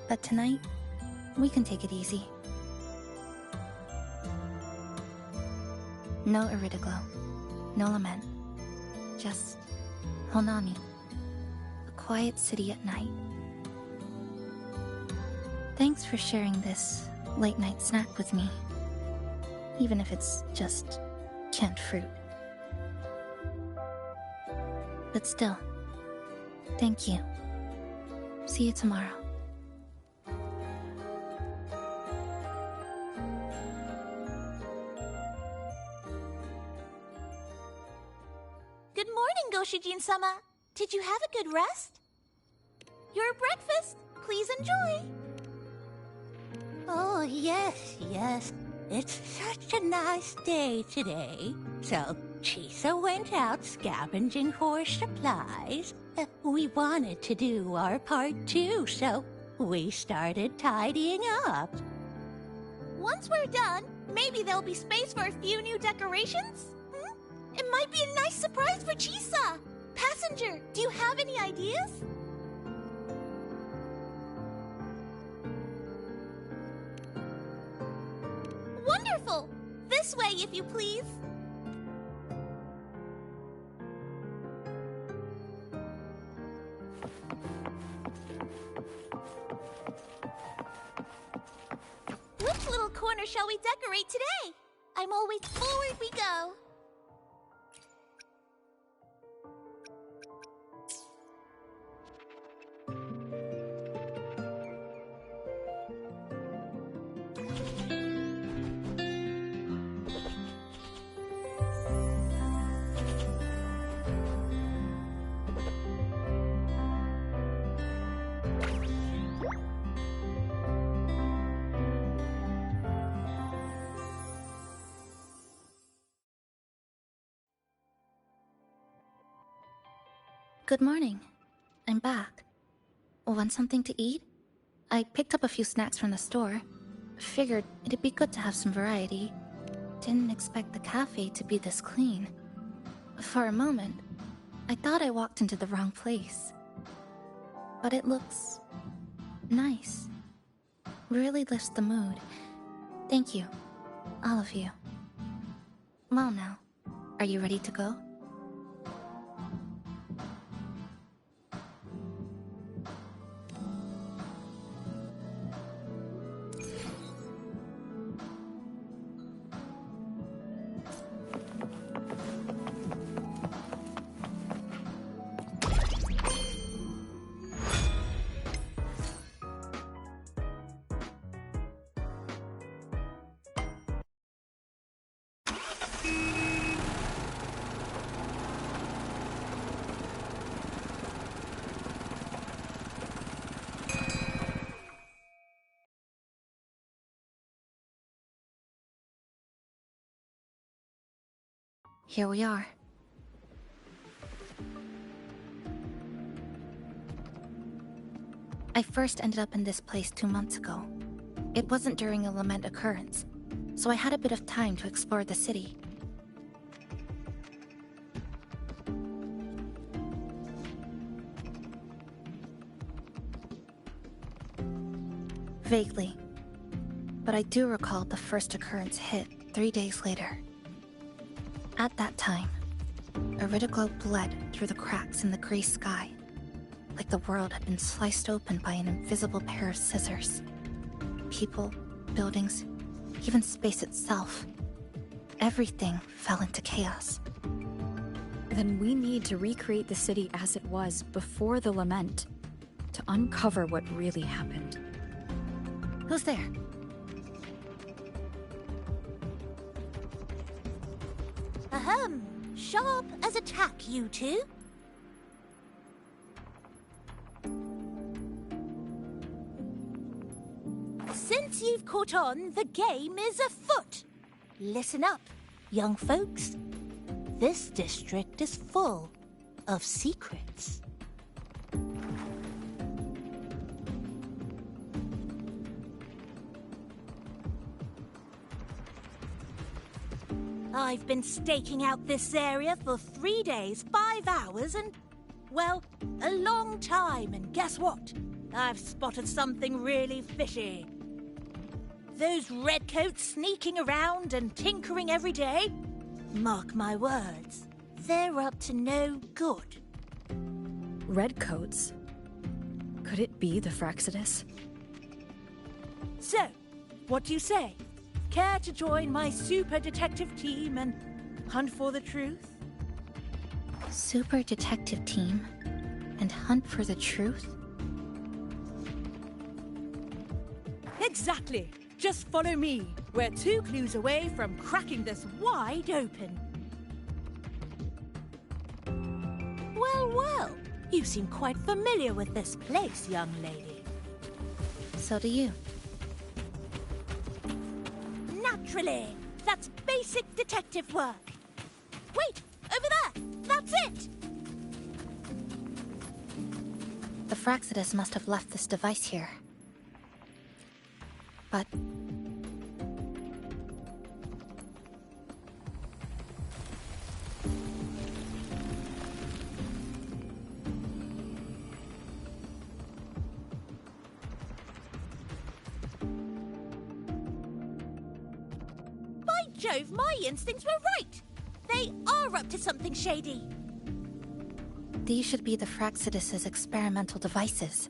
But tonight, we can take it easy. No Iridaglow, no lament, just Honami. Quiet city at night. Thanks for sharing this late-night snack with me, even if it's just canned fruit. But still, thank you. See you tomorrow. Good morning, Goshijin-sama. Did you have a good rest? Your breakfast, please enjoy. Oh, yes. It's such a nice day today. So, Chisa went out scavenging for supplies. We wanted to do our part too, so we started tidying up. Once we're done, maybe there'll be space for a few new decorations? It might be a nice surprise for Chisa. Passenger, do you have any ideas? Wonderful! This way, if you please. Which little corner shall we decorate today? I'm always forward we go. Good morning. I'm back. Want something to eat? I picked up a few snacks from the store. Figured it'd be good to have some variety. Didn't expect the cafe to be this clean. For a moment, I thought I walked into the wrong place. But it looks nice. Really lifts the mood. Thank you, all of you. Well now, are you ready to go? Here we are. I first ended up in this place 2 months ago. It wasn't during a lament occurrence, so I had a bit of time to explore the city. Vaguely, but I do recall the first occurrence hit 3 days later. At that time, Iridoglow bled through the cracks in the gray sky, like the world had been sliced open by an invisible pair of scissors. People, buildings, even space itself. Everything fell into chaos. Then we need to recreate the city as it was before the lament, to uncover what really happened. Who's there? Ahem. Sharp as a tack, you two. Since you've caught on, the game is afoot. Listen up, young folks. This district is full of secrets. I've been staking out this area for 3 days, 5 hours, and, well, a long time. And guess what? I've spotted something really fishy. Those redcoats sneaking around and tinkering every day? Mark my words, they're up to no good. Redcoats? Could it be the Fraxidus? So, what do you say? Care to join my super detective team and hunt for the truth? Super detective team? And hunt for the truth? Exactly. Just follow me. We're 2 clues away from cracking this wide open. Well, well. You seem quite familiar with this place, young lady. So do you. Naturally. That's basic detective work. Wait! Over there! That's it! The Fraxidus must have left this device here. But... By Jove, my instincts were right! They are up to something shady. These should be the Fraxidus's experimental devices.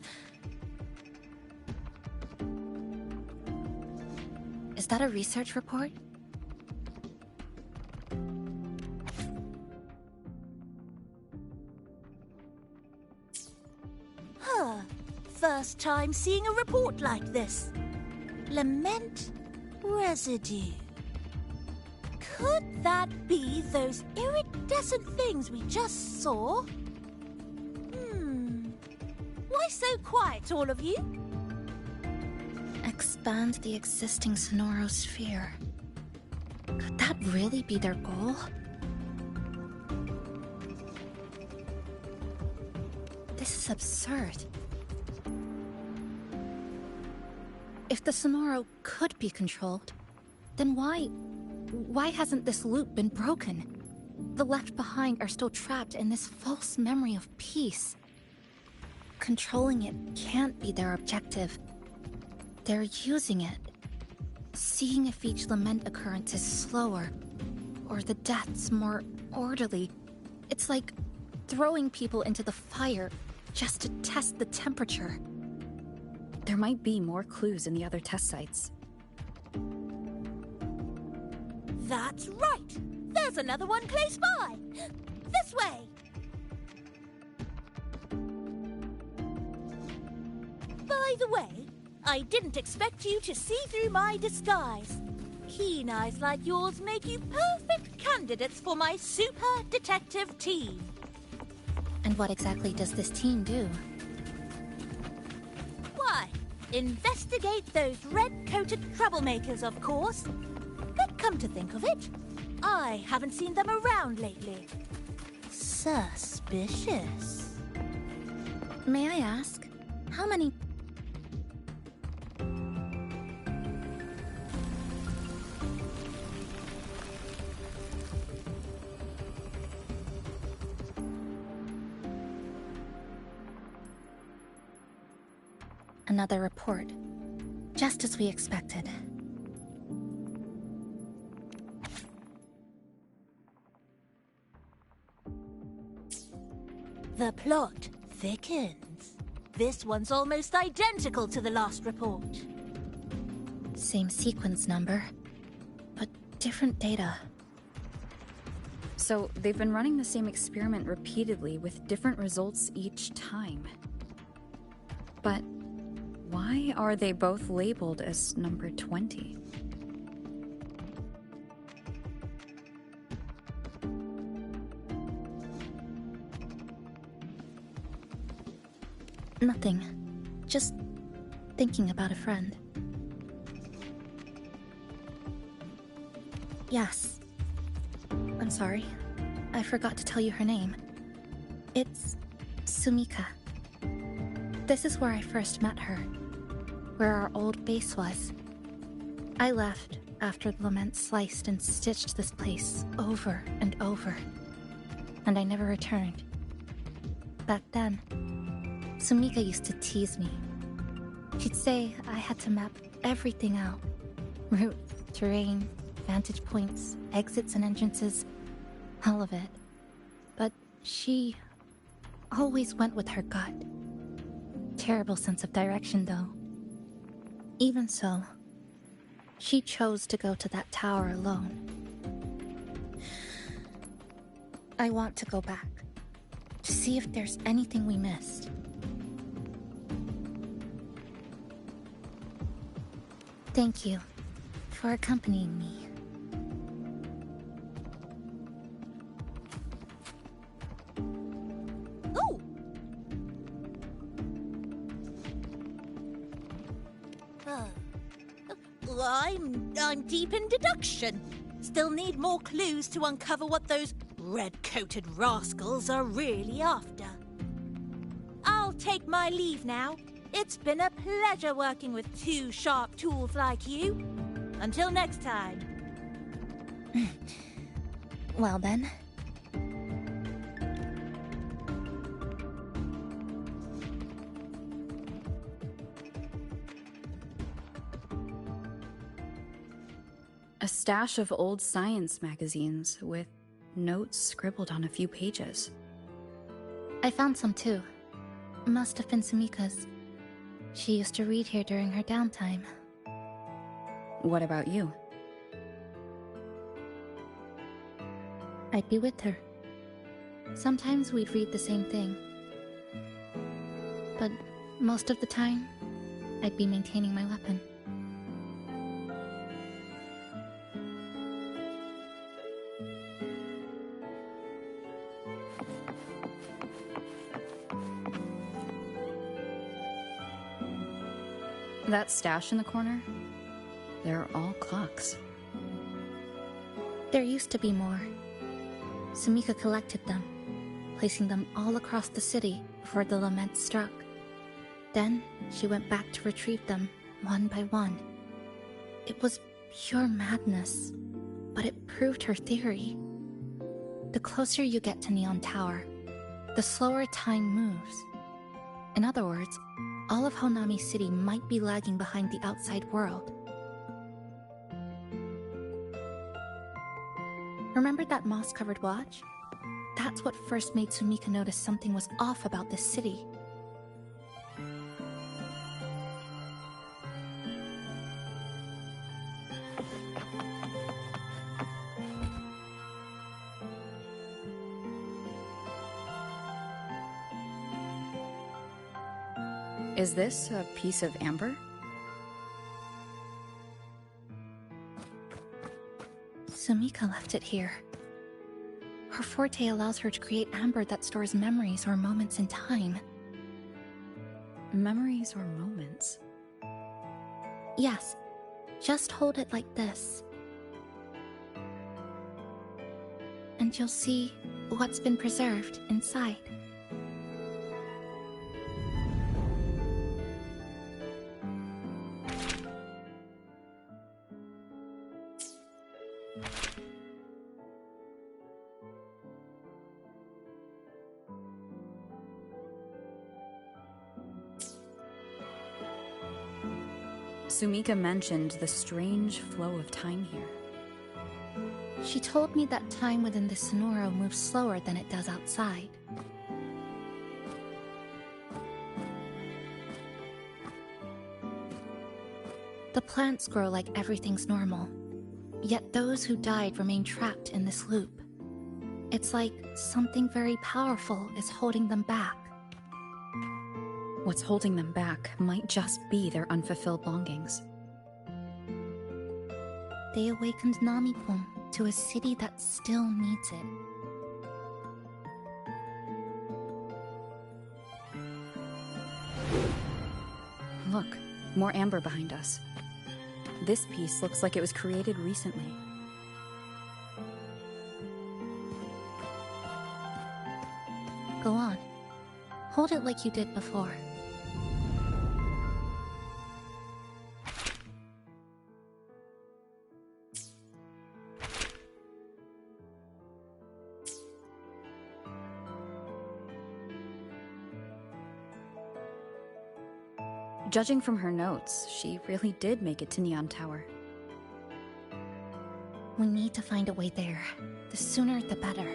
Is that a research report? Huh. First time seeing a report like this. Lament residue. Could that be those iridescent things we just saw? Why so quiet, all of you? Expand the existing sonorosphere. Could that really be their goal? This is absurd. If the Sonoro could be controlled, then why hasn't this loop been broken? The left behind are still trapped in this false memory of peace. Controlling it can't be their objective. They're using it. Seeing if each lament occurrence is slower, or the deaths more orderly. It's like throwing people into the fire just to test the temperature. There might be more clues in the other test sites. That's right! There's another one close by! This way! By the way, I didn't expect you to see through my disguise. Keen eyes like yours make you perfect candidates for my super detective team. And what exactly does this team do? Why, investigate those red-coated troublemakers, of course. But come to think of it, I haven't seen them around lately. Suspicious. May I ask, how many... Another report. Just as we expected. The plot thickens. This one's almost identical to the last report. Same sequence number, but different data. So they've been running the same experiment repeatedly with different results each time. But why are they both labeled as number 20? Nothing. Just thinking about a friend. Yes. I'm sorry. I forgot to tell you her name. It's Sumika. This is where I first met her. Where our old base was. I left after the lament sliced and stitched this place over and over. And I never returned. Back then, Sumika used to tease me. She'd say I had to map everything out. Route, terrain, vantage points, exits and entrances. All of it. But she always went with her gut. Terrible sense of direction, though. Even so, she chose to go to that tower alone. I want to go back, to see if there's anything we missed. Thank you for accompanying me. I'm deep in deduction. Still need more clues to uncover what those red-coated rascals are really after. I'll take my leave now. It's been a pleasure working with two sharp tools like you. Until next time. Well then. A stash of old science magazines with notes scribbled on a few pages. I found some too. Must have been Sumika's. She used to read here during her downtime. What about you? I'd be with her. Sometimes we'd read the same thing. But most of the time, I'd be maintaining my weapon. That stash in the corner? They're all clocks. There used to be more. Sumika collected them, placing them all across the city before the lament struck. Then she went back to retrieve them, one by one. It was pure madness, but it proved her theory. The closer you get to Neon Tower, the slower time moves. In other words, all of Honami City might be lagging behind the outside world. Remember that moss-covered watch? That's what first made Sumika notice something was off about this city. Is this a piece of amber? Sumika left it here. Her forte allows her to create amber that stores memories or moments in time. Memories or moments? Yes. Just hold it like this. And you'll see what's been preserved inside. Sumika mentioned the strange flow of time here. She told me that time within the Sonoro moves slower than it does outside. The plants grow like everything's normal, yet those who died remain trapped in this loop. It's like something very powerful is holding them back. What's holding them back might just be their unfulfilled longings. They awakened Namipon to a city that still needs it. Look, more amber behind us. This piece looks like it was created recently. Go on. Hold it like you did before. Judging from her notes, she really did make it to Neon Tower. We need to find a way there. The sooner, the better.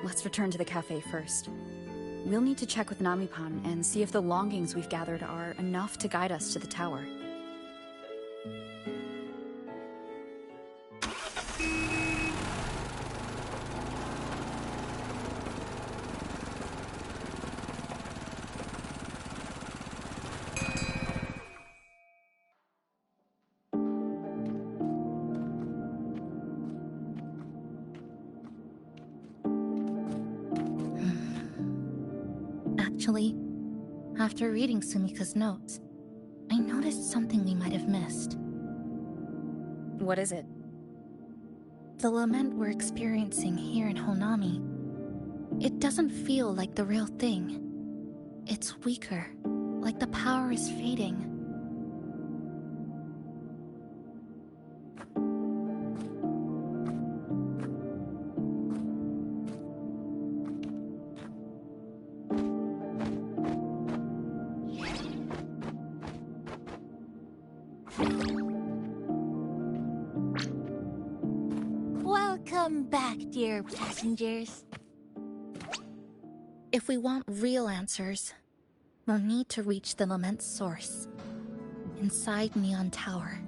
Let's return to the cafe first. We'll need to check with Namipon and see if the longings we've gathered are enough to guide us to the tower. Actually, after reading Sumika's notes, I noticed something we might have missed. What is it? The lament we're experiencing here in Honami. It doesn't feel like the real thing. It's weaker, like the power is fading. Welcome back, dear passengers. If we want real answers, we'll need to reach the lament's source, inside Neon Tower.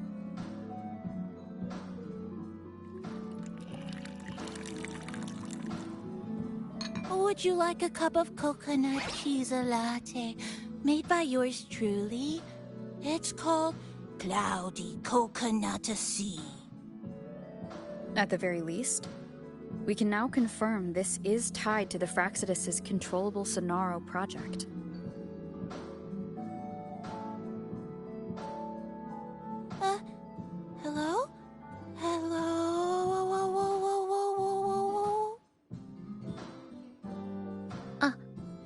Would you like a cup of coconut cheese latte made by yours truly? It's called Cloudy Coconut Sea. At the very least, we can now confirm this is tied to the Fraxidus' controllable Sonaro project. Hello? Hello?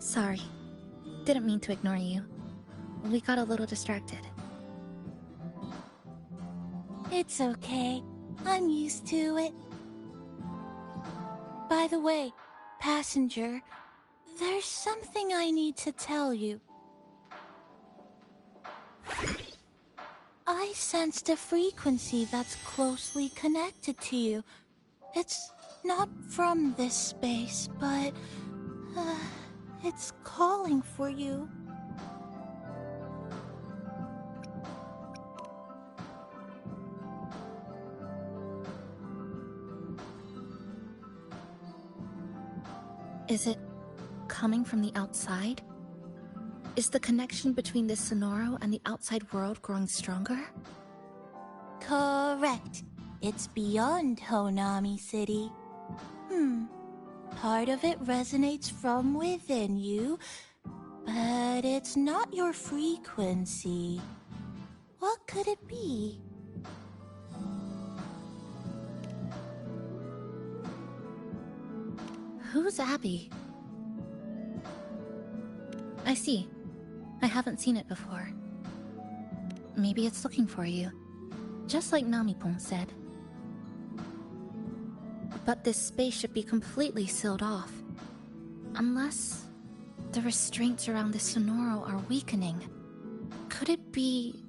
Sorry. Didn't mean to ignore you. We got a little distracted. It's okay. I'm used to it. By the way, passenger, there's something I need to tell you. I sensed a frequency that's closely connected to you. It's not from this space, but it's calling for you. Is it coming from the outside? Is the connection between this Sonoro and the outside world growing stronger? Correct. It's beyond Honami City. Part of it resonates from within you, but it's not your frequency. What could it be? Who's Abby? I see. I haven't seen it before. Maybe it's looking for you, just like Namipon said. But this space should be completely sealed off. Unless the restraints around the Sonoro are weakening. Could it be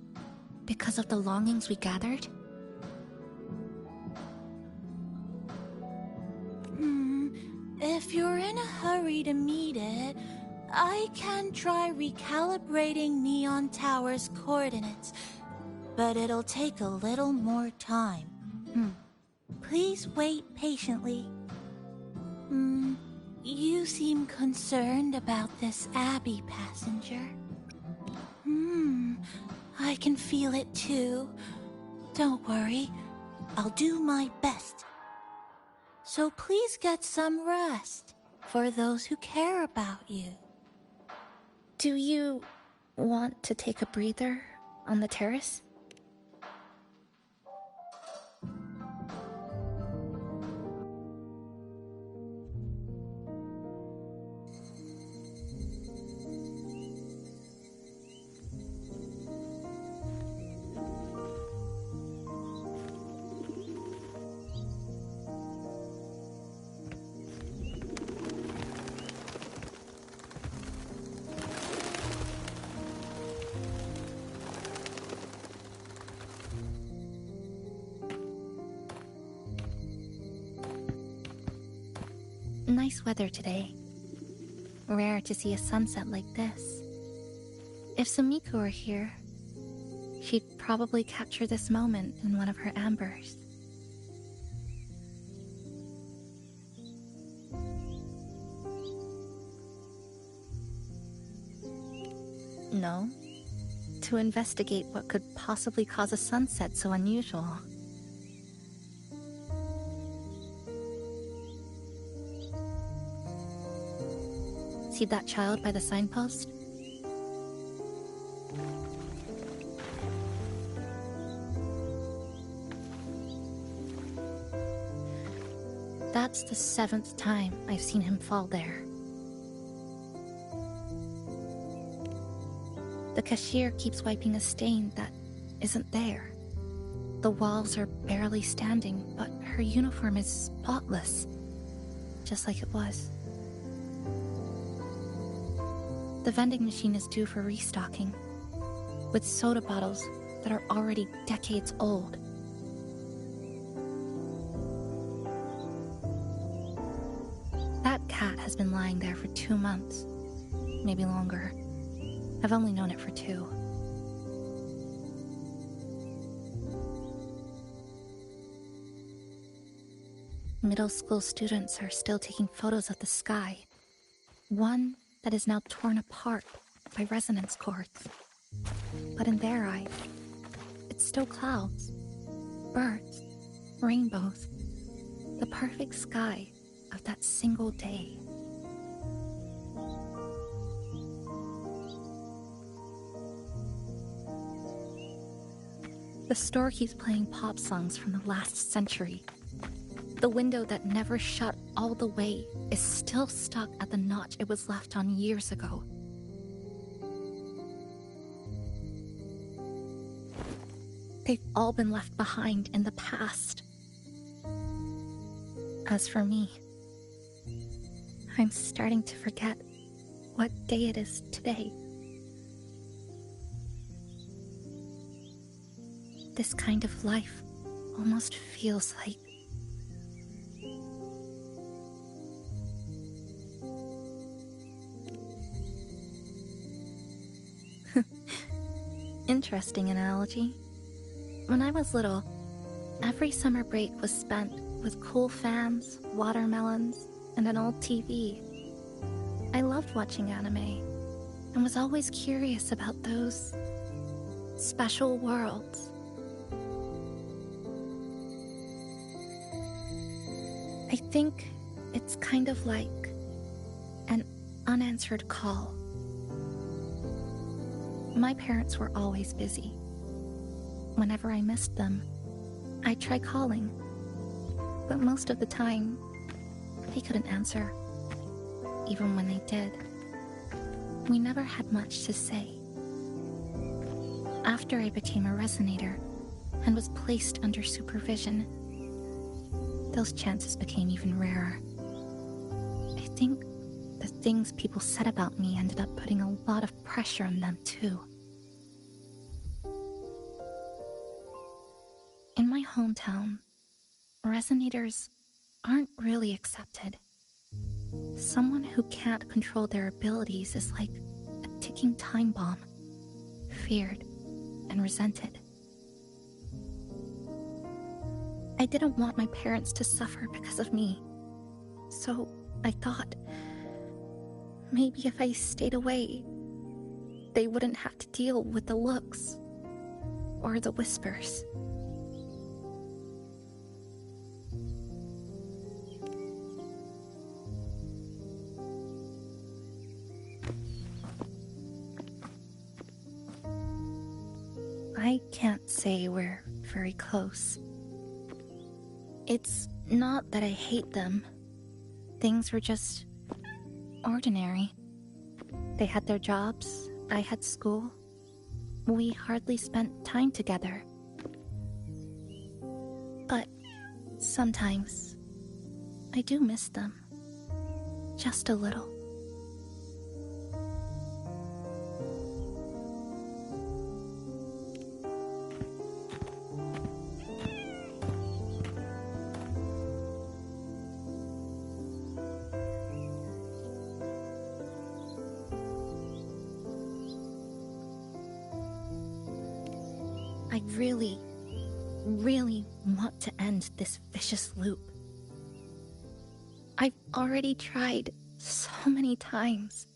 because of the longings we gathered? If you're in a hurry to meet it, I can try recalibrating Neon Tower's coordinates, but it'll take a little more time. Please wait patiently. You seem concerned about this Abby, passenger. I can feel it too. Don't worry, I'll do my best. So please get some rest for those who care about you. Do you want to take a breather on the terrace? Nice weather today. Rare to see a sunset like this. If Sumiko were here, she'd probably capture this moment in one of her ambers. No, to investigate what could possibly cause a sunset so unusual. See that child by the signpost? That's the 7th time I've seen him fall there. The cashier keeps wiping a stain that isn't there. The walls are barely standing, but her uniform is spotless, just like it was. The vending machine is due for restocking, with soda bottles that are already decades old. That cat has been lying there for 2 months, maybe longer. I've only known it for 2. Middle school students are still taking photos of the sky. One that is now torn apart by resonance cords. But in their eyes, it's still clouds, birds, rainbows, the perfect sky of that single day. The store keeps playing pop songs from the last century. The window that never shut all the way is still stuck at the notch it was left on years ago. They've all been left behind in the past. As for me, I'm starting to forget what day it is today. This kind of life almost feels like interesting analogy. When I was little, every summer break was spent with cool fans, watermelons, and an old TV. I loved watching anime, and was always curious about those special worlds. I think it's kind of like an unanswered call. My parents were always busy. Whenever I missed them, I'd try calling, but most of the time, they couldn't answer. Even when they did, we never had much to say. After I became a resonator and was placed under supervision, those chances became even rarer. I think the things people said about me ended up putting a lot of pressure on them too. In my hometown, resonators aren't really accepted. Someone who can't control their abilities is like a ticking time bomb, feared and resented. I didn't want my parents to suffer because of me, so I thought maybe if I stayed away, they wouldn't have to deal with the looks or the whispers. I can't say we're very close. It's not that I hate them. Things were just ordinary. They had their jobs, I had school. We hardly spent time together. But sometimes, I do miss them. Just a little. I really want to end this vicious loop. I've already tried so many times,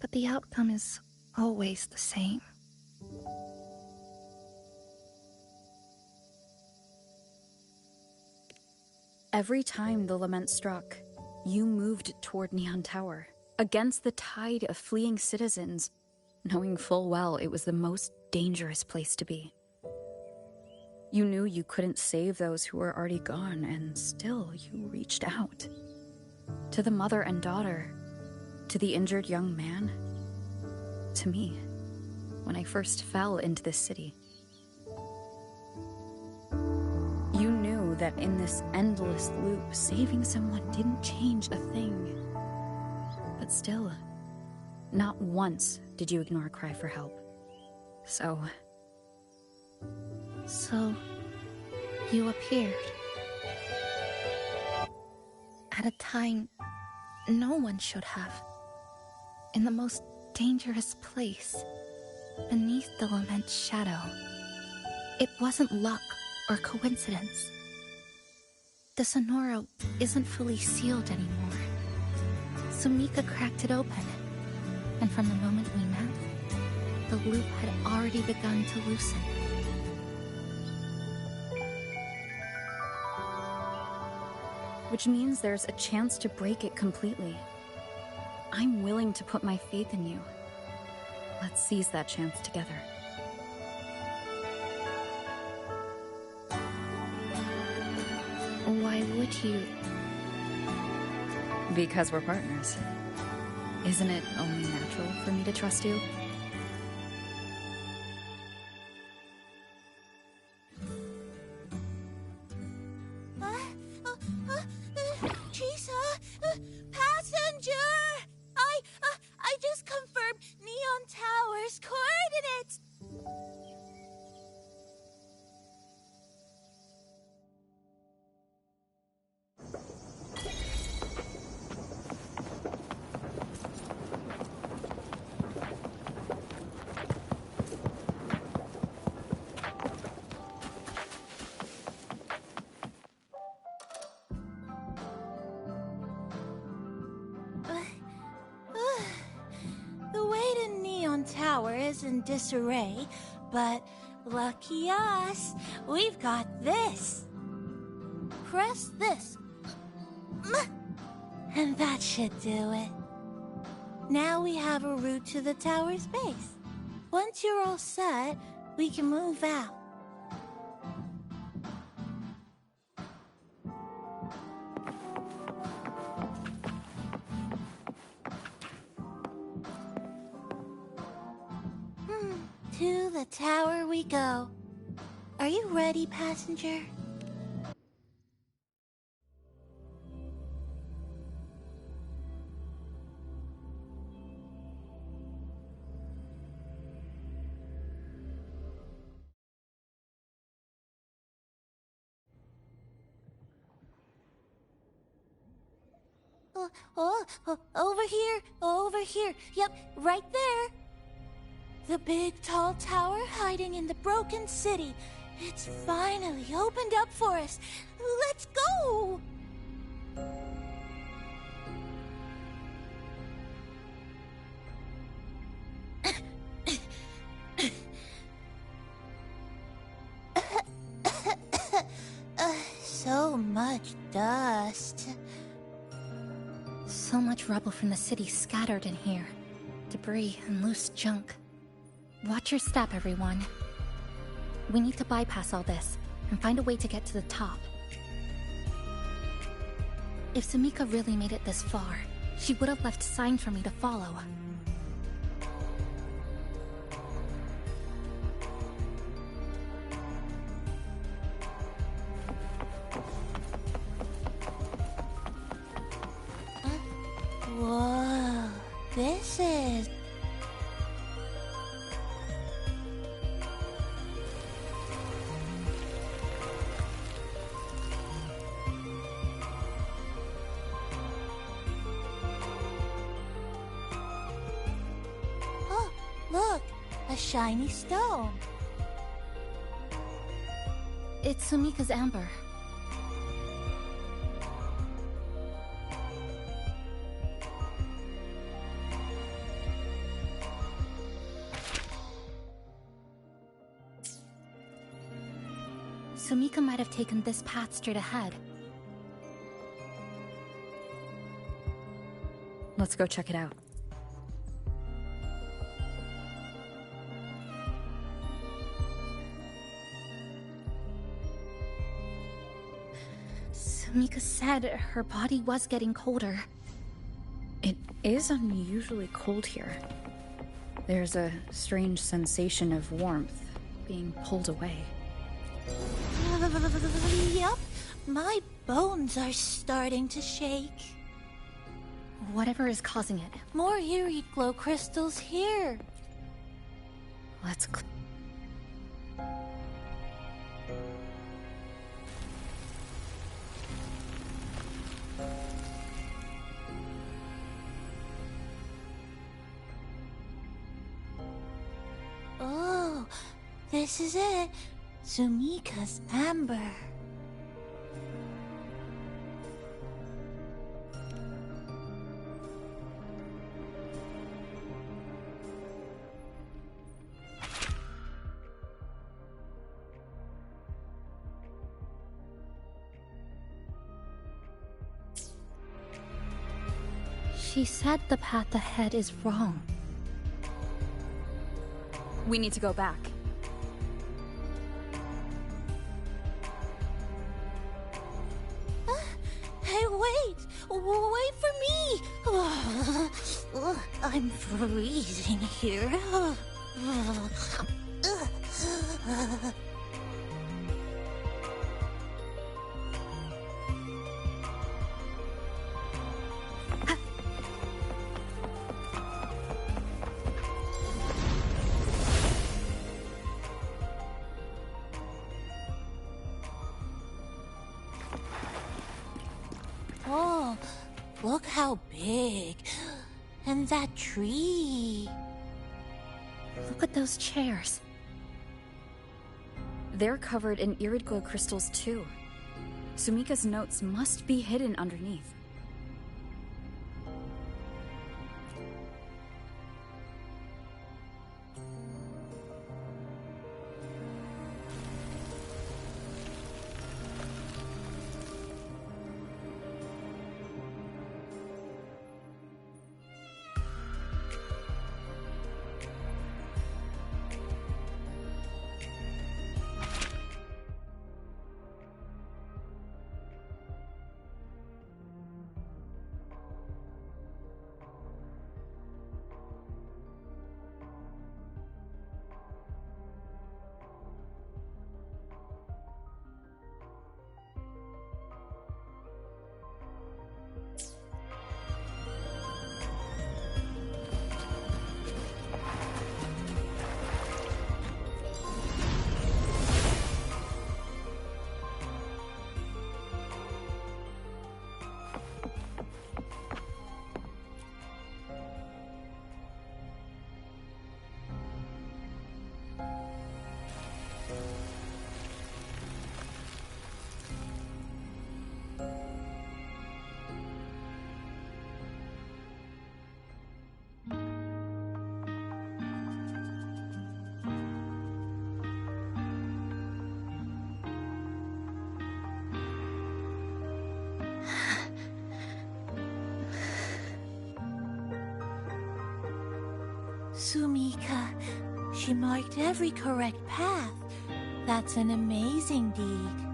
but the outcome is always the same. Every time the lament struck, you moved toward Neon Tower, against the tide of fleeing citizens, knowing full well it was the most dangerous place to be. You knew you couldn't save those who were already gone, and still you reached out. To the mother and daughter, to the injured young man, to me, when I first fell into this city. You knew that in this endless loop, saving someone didn't change a thing. But still, not once did you ignore a cry for help. So, you appeared. At a time no one should have. In the most dangerous place, beneath the lament's shadow. It wasn't luck or coincidence. The Sonoro isn't fully sealed anymore. Sumika cracked it open, and from the moment we met, the loop had already begun to loosen. Which means there's a chance to break it completely. I'm willing to put my faith in you. Let's seize that chance together. What Why would you? Because we're partners. Isn't it only natural for me to trust you? Chisa, passenger! I just confirmed Neon Tower's coordinates. The way to Neon Tower is in disarray, but lucky us, we've got this. Press this. And that should do it. Now we have a route to the tower's base. Once you're all set, we can move out. To the tower we go. Are you ready, passenger? Over here. Yep, right there. The big tall tower hiding in the broken city. It's finally opened up for us. Let's go! So much dust. So much rubble from the city scattered in here. Debris and loose junk. Watch your step, everyone. We need to bypass all this and find a way to get to the top. If Sumika really made it this far, she would have left signs for me to follow. Whoa, this is... Oh, look, a shiny stone. It's Sumika's amber. Sumika might have taken this path straight ahead. Let's go check it out. Sumika said her body was getting colder. It is unusually cold here. There's a strange sensation of warmth being pulled away. Yep, my bones are starting to shake. Whatever is causing it. More eerie glow crystals here. Let's Oh, this is it. Sumika's amber. She said the path ahead is wrong. We need to go back. I'm freezing here. Oh, look how big. And that tree. Look at those chairs. They're covered in irid glow crystals too. Sumika's notes must be hidden underneath. Sumika, she marked every correct path. That's an amazing deed.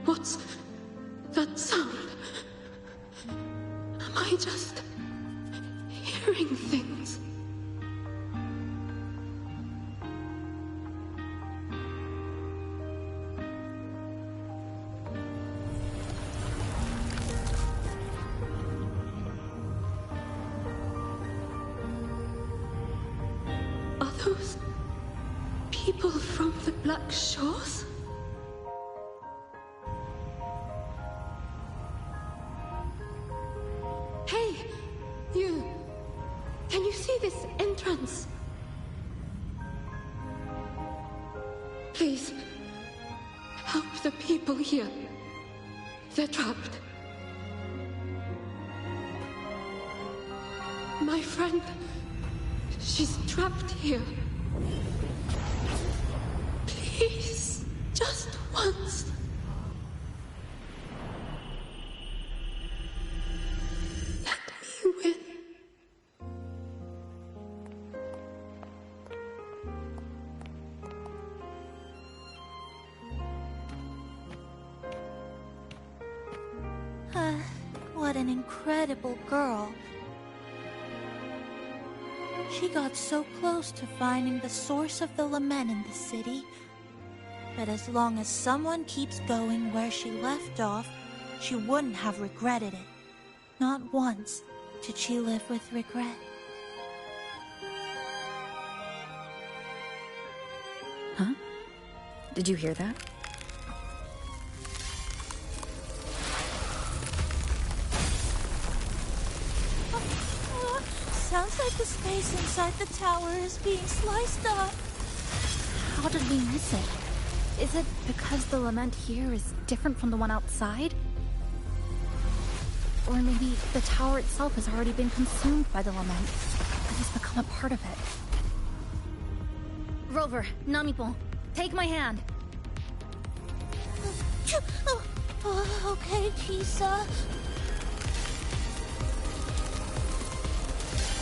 What's that sound? Am I just hearing things? Are those people from the Black Shores? Please, help the people here. They're trapped. My friend, she's trapped here. Please, just once. Let me win. What an incredible girl. She got so close to finding the source of the lament in the city. But as long as someone keeps going where she left off, she wouldn't have regretted it. Not once did she live with regret. Huh? Did you hear that? Sounds like the space inside the tower is being sliced up. How did we miss it? Is it because the lament here is different from the one outside? Or maybe the tower itself has already been consumed by the lament and has become a part of it. Rover, Namipon, take my hand. Okay, Chisa.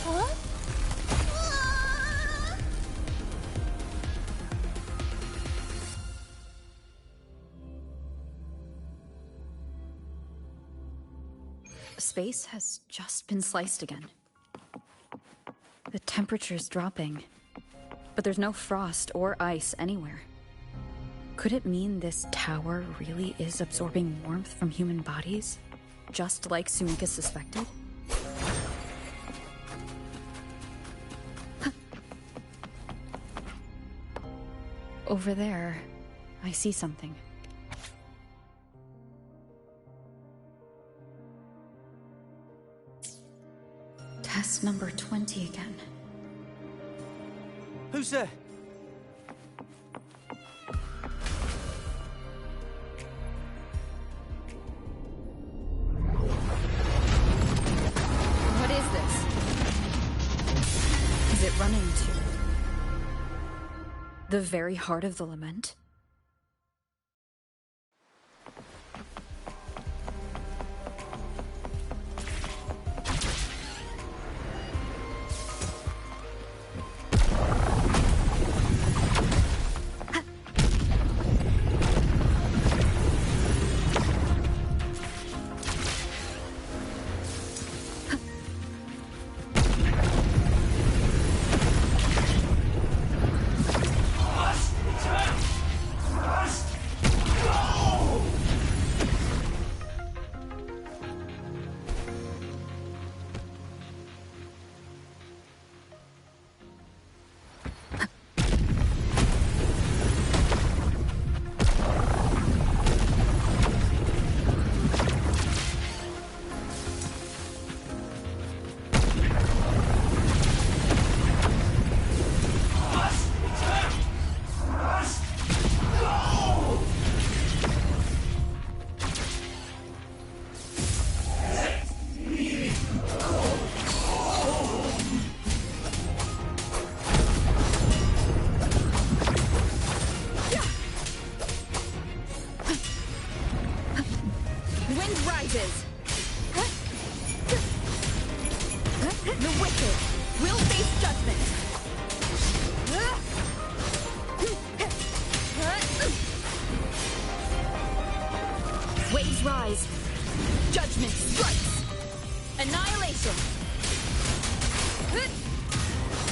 Huh? Space has just been sliced again. The temperature's dropping, but there's no frost or ice anywhere. Could it mean this tower really is absorbing warmth from human bodies? Just like Sumika suspected? Over there, I see something. Test number 20 again. Who's there? What is this? Is it running to the very heart of the lament?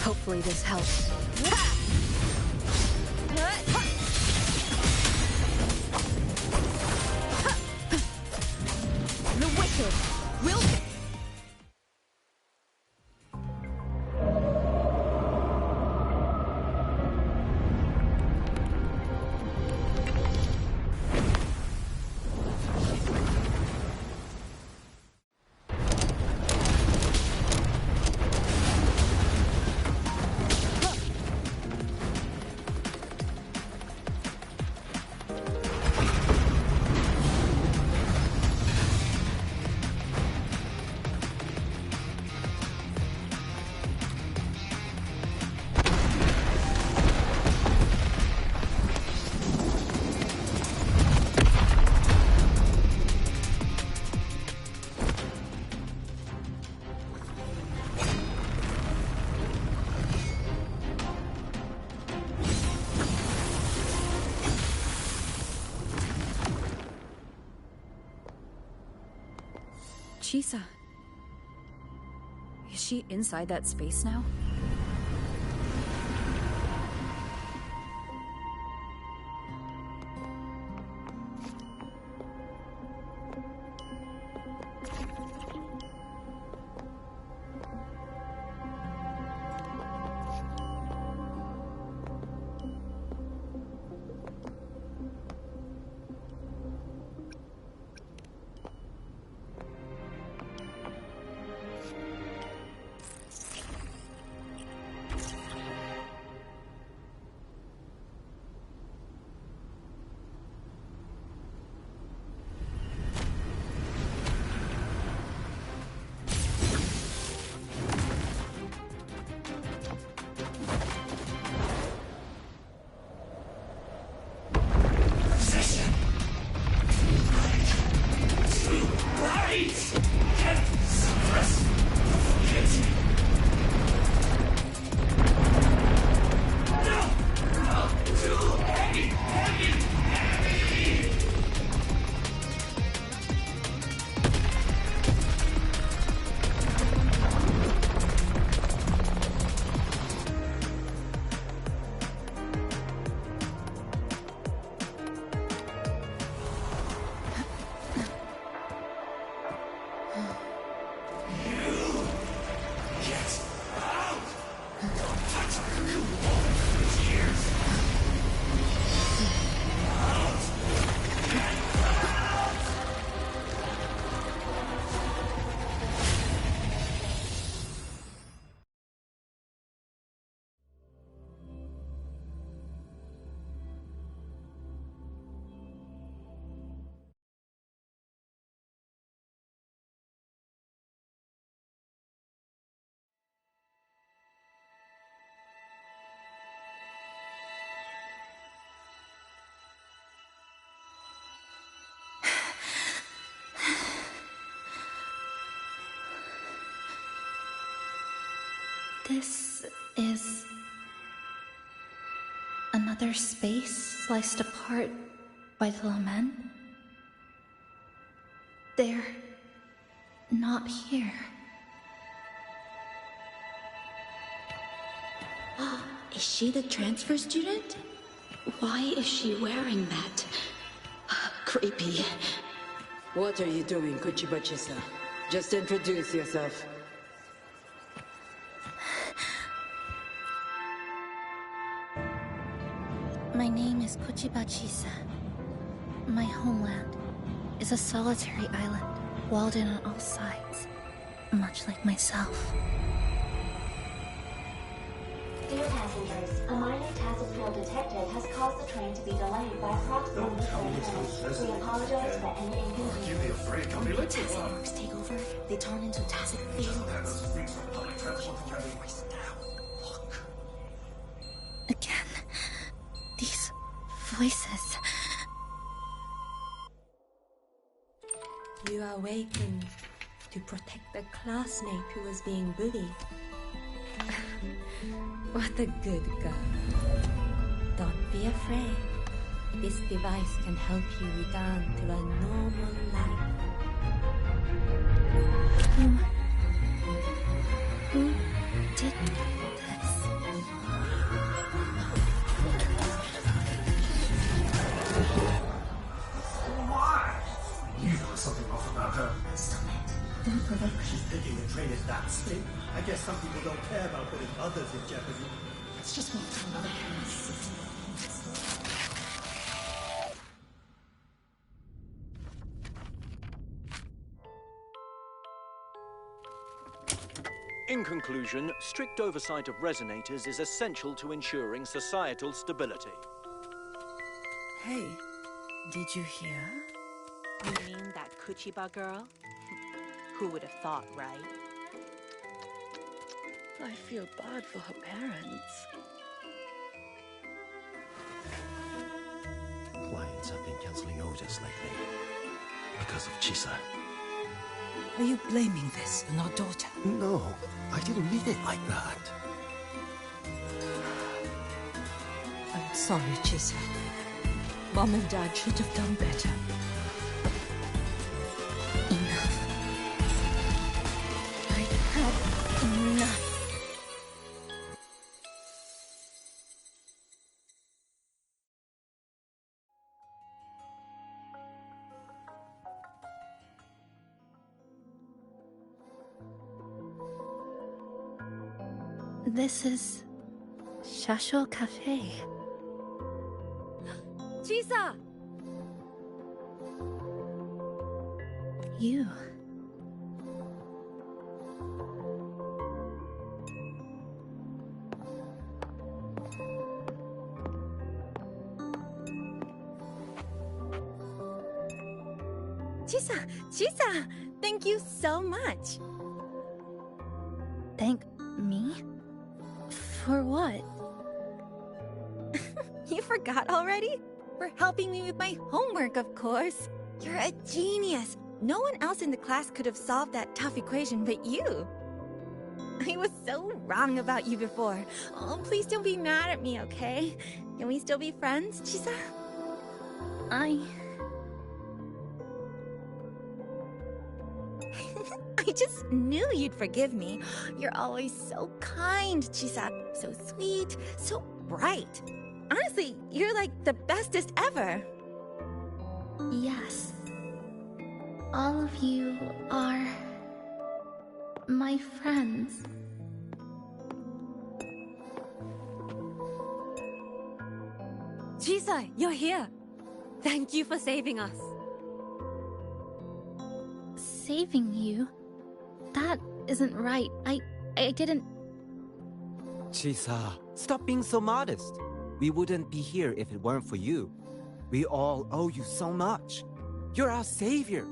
Hopefully this helps. The wicked will... Chisa. Is she inside that space now? This is another space sliced apart by the lament. They're not here. Is she the transfer student? Why is she wearing that? Creepy. What are you doing, Kuchibachi-san? Just introduce yourself. My name is Kuchibachi-sa. My homeland is a solitary island, walled in on all sides, much like myself. Dear passengers, a minor tacit field detected has caused the train to be delayed by approximately 30 minutes. We apologize for any inconvenience. Give me a break, I'll be late. Tacit marks take over, they turn into tacit fields. Again, these voices. You are awakened to protect the classmate who was being bullied. What a good girl. Don't be afraid. This device can help you return to a normal life. Who did this? Why? You know something off about her. Stop it. Don't provoke. She's thinking the train is that slick. I guess some people don't care about putting others in jeopardy. Let's just move to another campus. In conclusion, strict oversight of resonators is essential to ensuring societal stability. Hey, did you hear? You mean that Kuchiba girl? Who would have thought, right? I feel bad for her parents. Clients have been cancelling orders lately because of Chisa. Are you blaming this on our daughter? No, I didn't mean it like that. I'm sorry, Chisa. Mom and Dad should have done better. Enough. I've had enough. This is Shasho Cafe. Chisa! You. Chisa! Thank you so much! Thank me? For what? You forgot already? For helping me with my homework, of course. You're a genius. No one else in the class could have solved that tough equation but you. I was so wrong about you before. Oh, please don't be mad at me, okay? Can we still be friends, Chisa? I just knew you'd forgive me. You're always so kind, Chisa. So sweet, so bright. Honestly, you're like the bestest ever. Yes. All of you are my friends. Chisa, you're here. Thank you for saving us. Saving you? That isn't right. I didn't... Chisa, stop being so modest. We wouldn't be here if it weren't for you. We all owe you so much. You're our savior.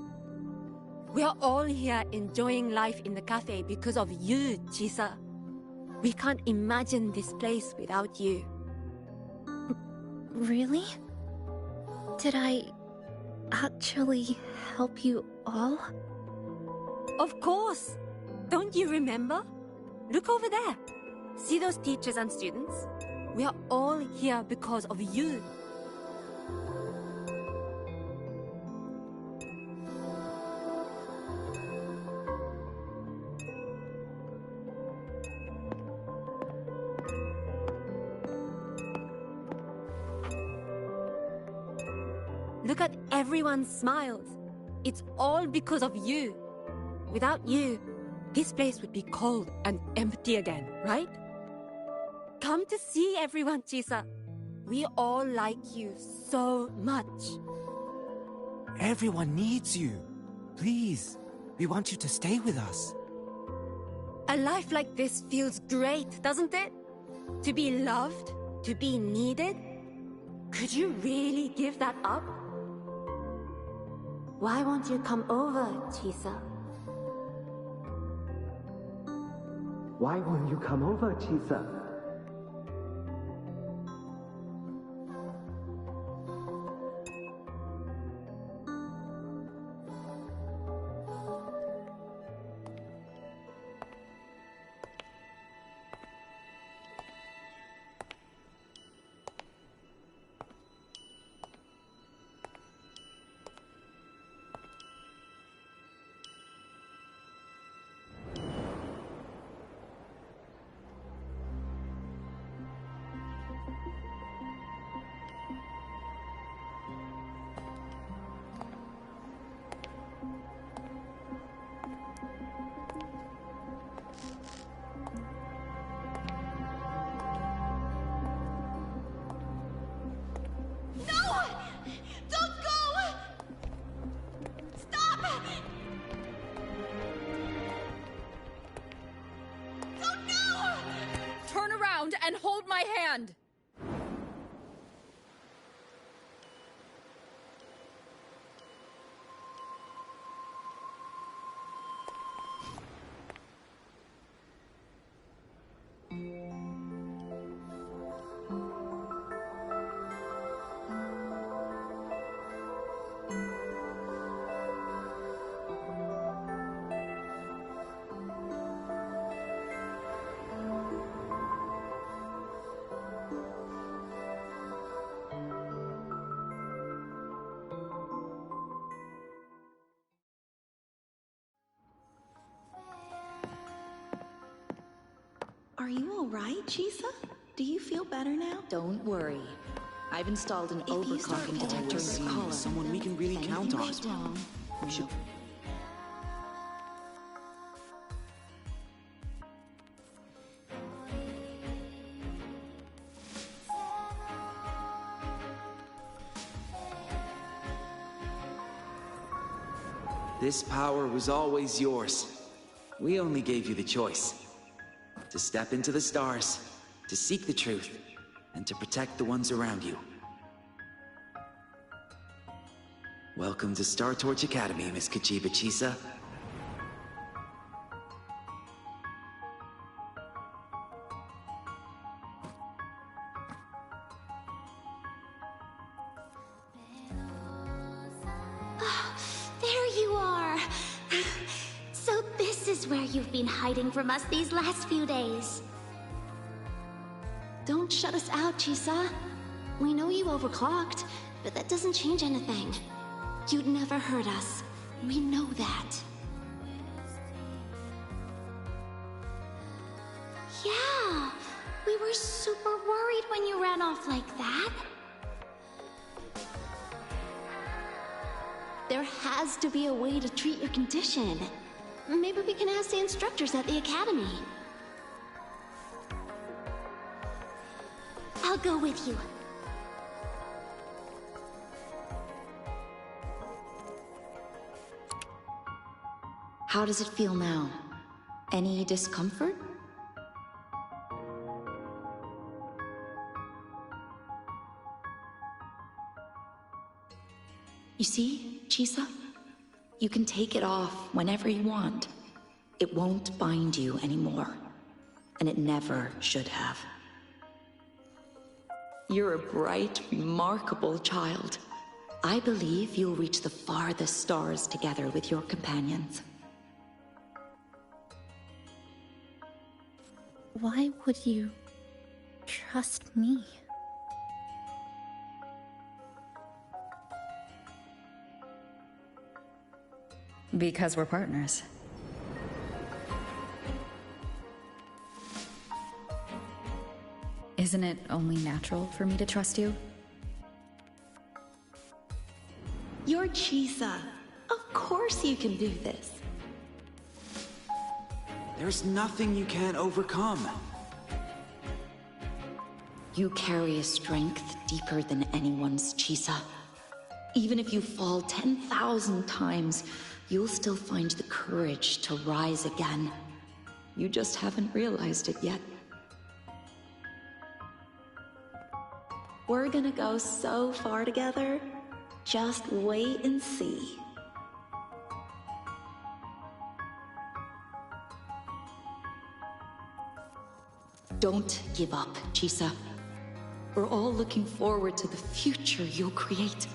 We are all here enjoying life in the cafe because of you, Chisa. We can't imagine this place without you. Really? Did I actually help you all? Of course! Don't you remember? Look over there. See those teachers and students? We are all here because of you. Look at everyone's smiles. It's all because of you. Without you, this place would be cold and empty again, right? Come to see everyone, Chisa. We all like you so much. Everyone needs you. Please, we want you to stay with us. A life like this feels great, doesn't it? To be loved, to be needed. Could you really give that up? Why won't you come over, Chisa? Why won't you come over, Chisa? And hold my hand! Are you alright, Chisa? Do you feel better now? Don't worry. I've installed an overclocking detector in the collar. Someone we can really count on. Wrong. We should... This power was always yours. We only gave you the choice. To step into the stars, to seek the truth, and to protect the ones around you. Welcome to Star Torch Academy, Miss Kachiba Chisa. There you are! So this is where you've been hiding from us these last few days. Don't shut us out, Chisa. We know you overclocked, but that doesn't change anything. You'd never hurt us. We know that. Yeah, we were super worried when you ran off like that. There has to be a way to treat your condition. Maybe we can ask the instructors at the academy. I'll go with you. How does it feel now? Any discomfort? You see, Chisa? You can take it off whenever you want. It won't bind you anymore. And it never should have. You're a bright, remarkable child. I believe you'll reach the farthest stars together with your companions. Why would you trust me? Because we're partners. Isn't it only natural for me to trust you? You're Chisa. Of course you can do this. There's nothing you can't overcome. You carry a strength deeper than anyone's, Chisa. Even if you fall 10,000 times, you'll still find the courage to rise again. You just haven't realized it yet. We're gonna go so far together. Just wait and see. Don't give up, Chisa. We're all looking forward to the future you'll create.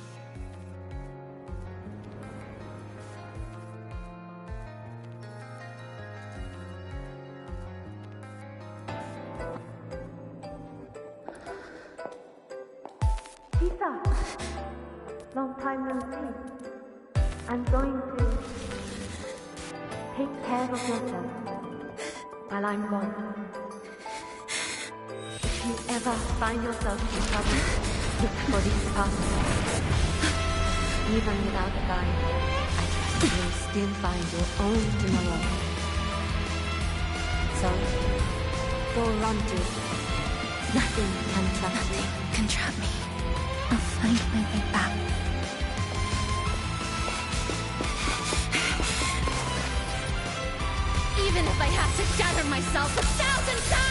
Chisa! Long time no see. I'm going to take care of yourself while I'm gone. If you ever find yourself in trouble, look for these paths. Even without a guide, I trust you'll still find your own tomorrow. So, go run to it. Nothing can trap you. Nothing can trap me. I'll find my way back. Even if I have to shatter myself 1,000 times!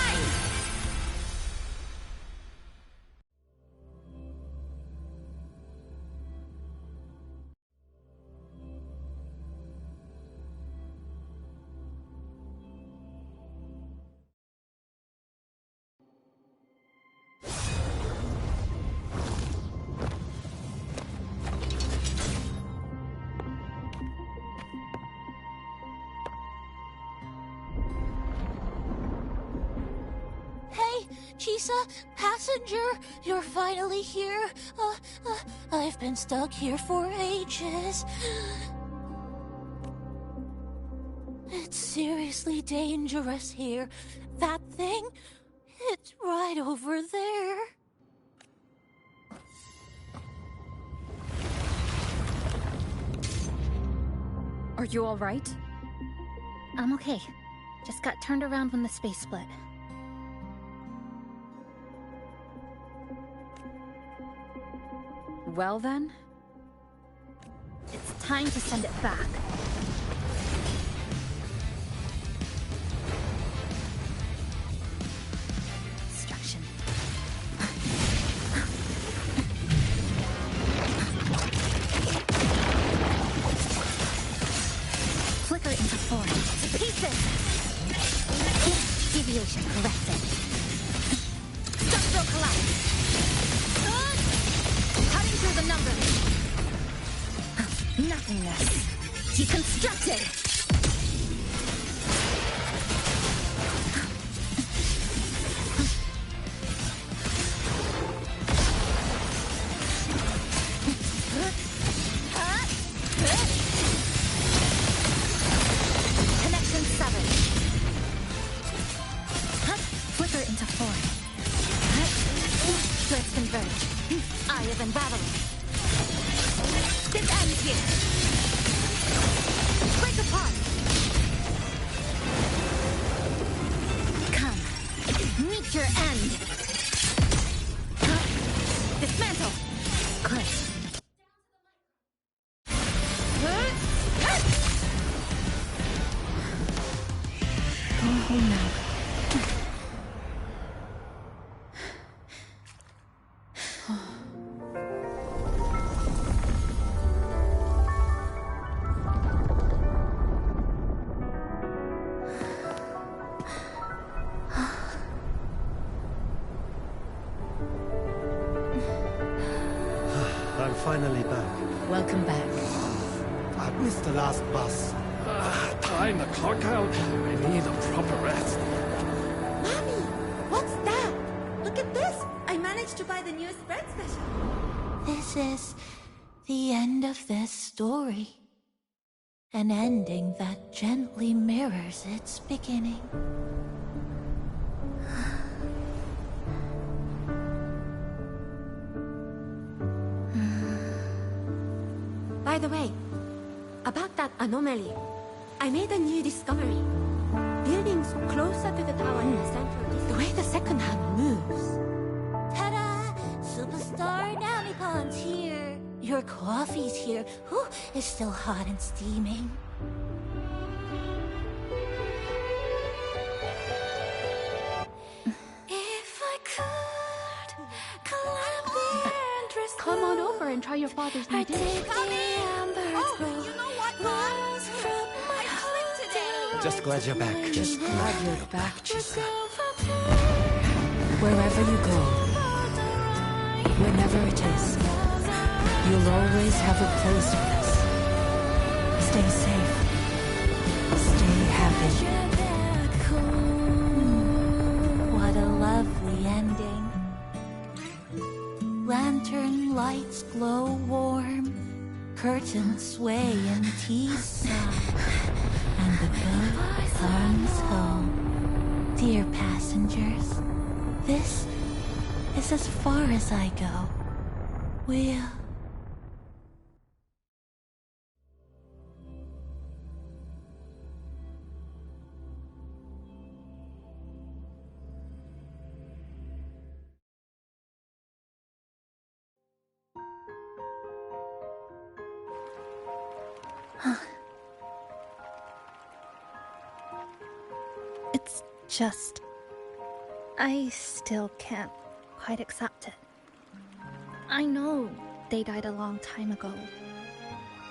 Chisa, passenger, you're finally here. I've been stuck here for ages. It's seriously dangerous here. That thing, it's right over there. Are you all right? I'm okay. Just got turned around when the space split. Well then, it's time to send it back. Destruction. Flicker into form. To pieces! Deviation corrected. Structural collapse. Cutting through the numbers. Nothingness. Deconstructed. Connection severed. Flicker into form. Let's converge. Eye of unraveling. This ends here. Break apart. Come. Meet your end. Dismantle. Good. Go home now. Finally back. Welcome back. I missed the last bus. Time to clock out. I need a proper rest. Mommy! this! I managed to buy the newest bread special. This is the end of this story. An ending that gently mirrors its beginning. By the way, about that anomaly, I made a new discovery. Buildings closer to the tower in the center, the way the second hand moves. Ta-da! Superstar Namipon's here. Your coffee's here. Whew, it's still hot and steaming. If I could climb the entrance. Come on over and try your father's new dish. Oh, you know what, Mom? I slipped today. Just glad you're back. Just glad you're back, Chisa. Wherever you go, whenever it is, you'll always have a place with us. Stay safe. Stay happy. What a lovely ending. Lantern lights glow warm, curtains sway in tea-sun, and the boat comes home. Dear passengers, this is as far as I go. We'll... It's just... I still can't quite accept it. I know they died a long time ago,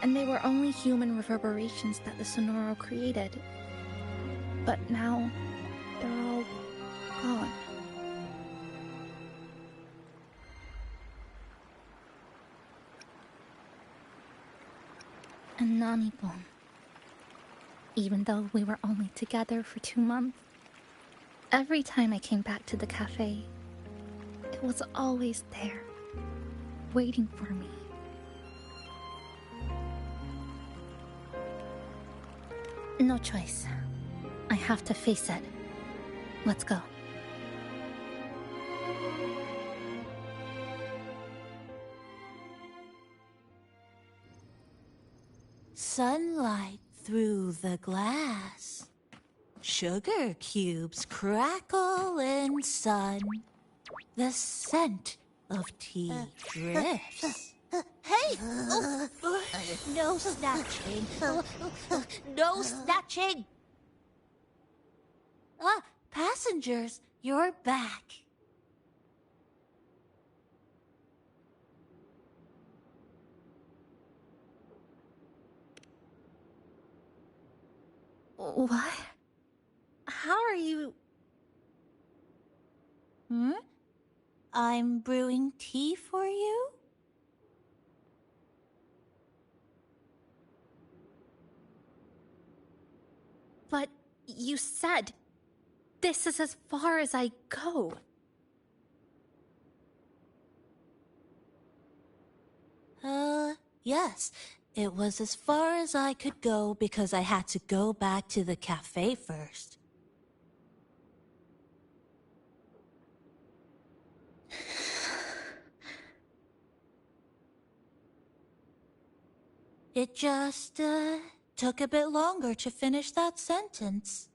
and they were only human reverberations that the Sonoro created. But now, they're all gone. And Namipon. Even though we were only together for 2 months, every time I came back to the cafe, it was always there, waiting for me. No choice. I have to face it. Let's go. Sunlight through the glass. Sugar cubes crackle in sun. The scent of tea drifts. Hey! No snatching. No snatching! Ah, passengers, you're back. What? How are you... I'm brewing tea for you? But you said this is as far as I go. Yes. It was as far as I could go because I had to go back to the cafe first. It just, took a bit longer to finish that sentence.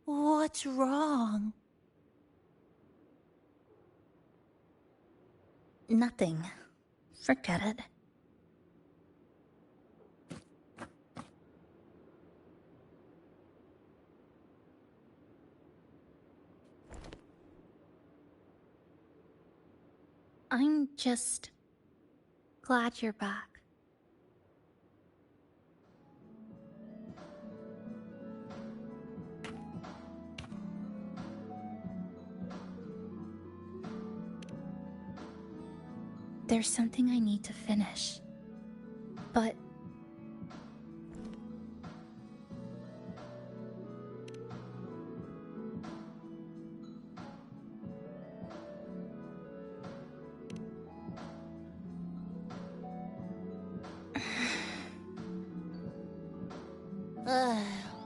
What's wrong? Nothing. Forget it. I'm just glad you're back. There's something I need to finish. But...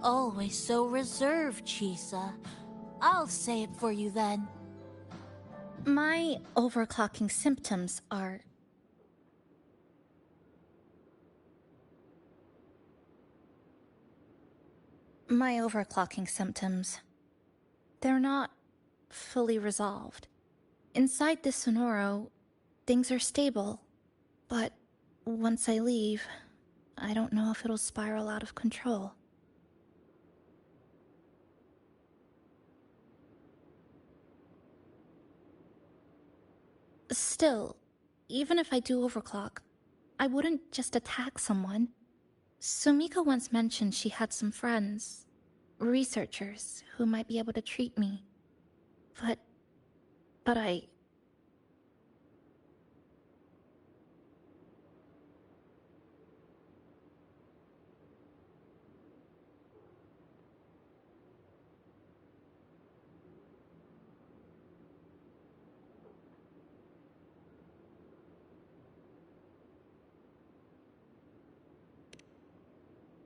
Always so reserved, Chisa. I'll say it for you then. My overclocking symptoms are... My overclocking symptoms... They're not fully resolved. Inside this Sonoro, things are stable. But once I leave, I don't know if it'll spiral out of control. Still, even if I do overclock, I wouldn't just attack someone. Sumika once mentioned she had some friends, researchers, who might be able to treat me. But I...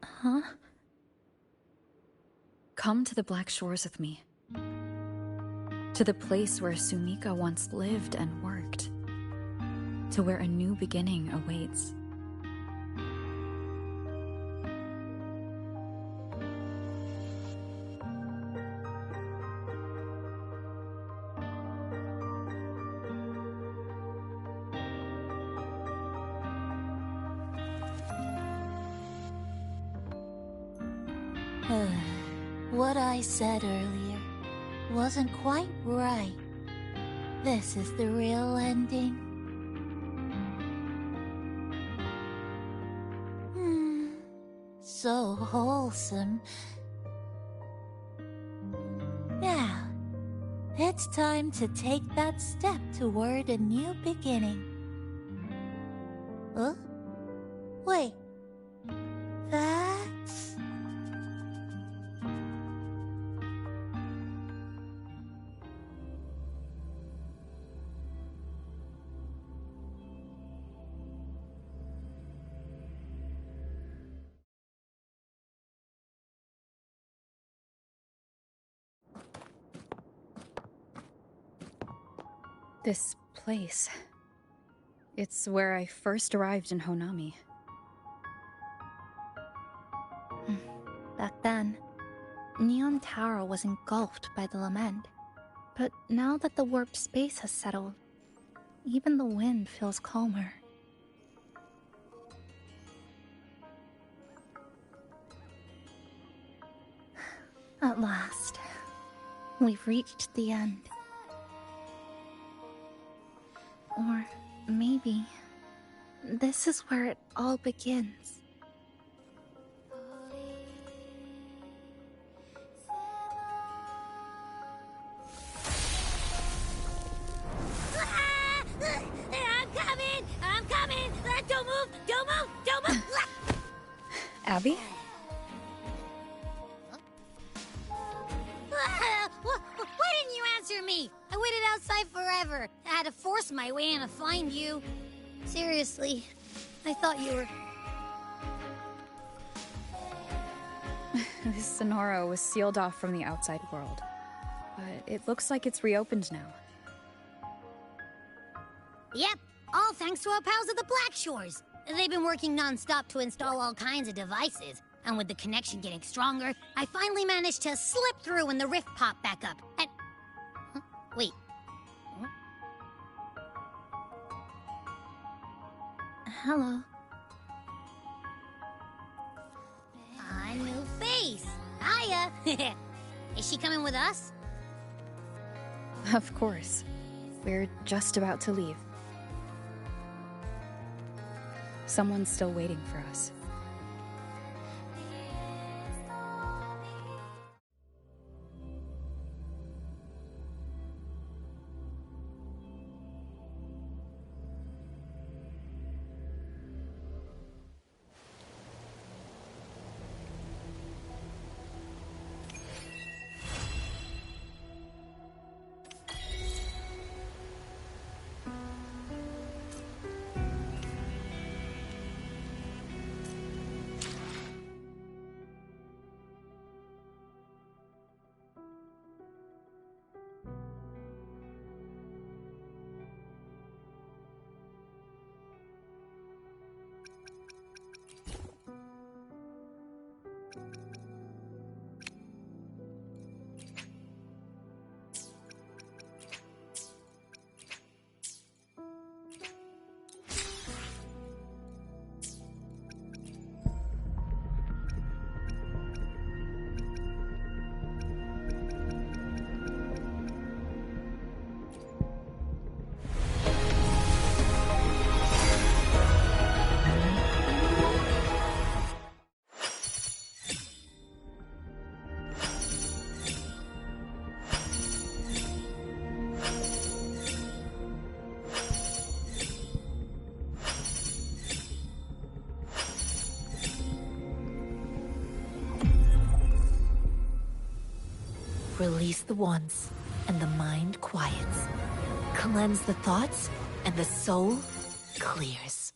Huh? Come to the Black Shores with me. To the place where Sumika once lived and worked. To where a new beginning awaits. What I said earlier wasn't quite right. This is the real ending. So wholesome. Now, it's time to take that step toward a new beginning. Huh? Wait. That's... This place. It's where I first arrived in Honami. Back then, Neon Tower was engulfed by the lament. But now that the warped space has settled, even the wind feels calmer. At last, we've reached the end. Or maybe this is where it all begins. I'm coming! Don't move! Don't move! Abby? Why didn't you answer me? I waited outside forever. I had to force my way in to find you. Seriously, I thought you were... This Sonoro was sealed off from the outside world. But it looks like it's reopened now. Yep, all thanks to our pals at the Black Shores. They've been working non-stop to install all kinds of devices. And with the connection getting stronger, I finally managed to slip through when the rift popped back up. And... Huh? Wait. Huh? Hello. A new face. Hiya. Is she coming with us? Of course. We're just about to leave. Someone's still waiting for us. Release the wands, and the mind quiets. Cleanse the thoughts, and the soul clears.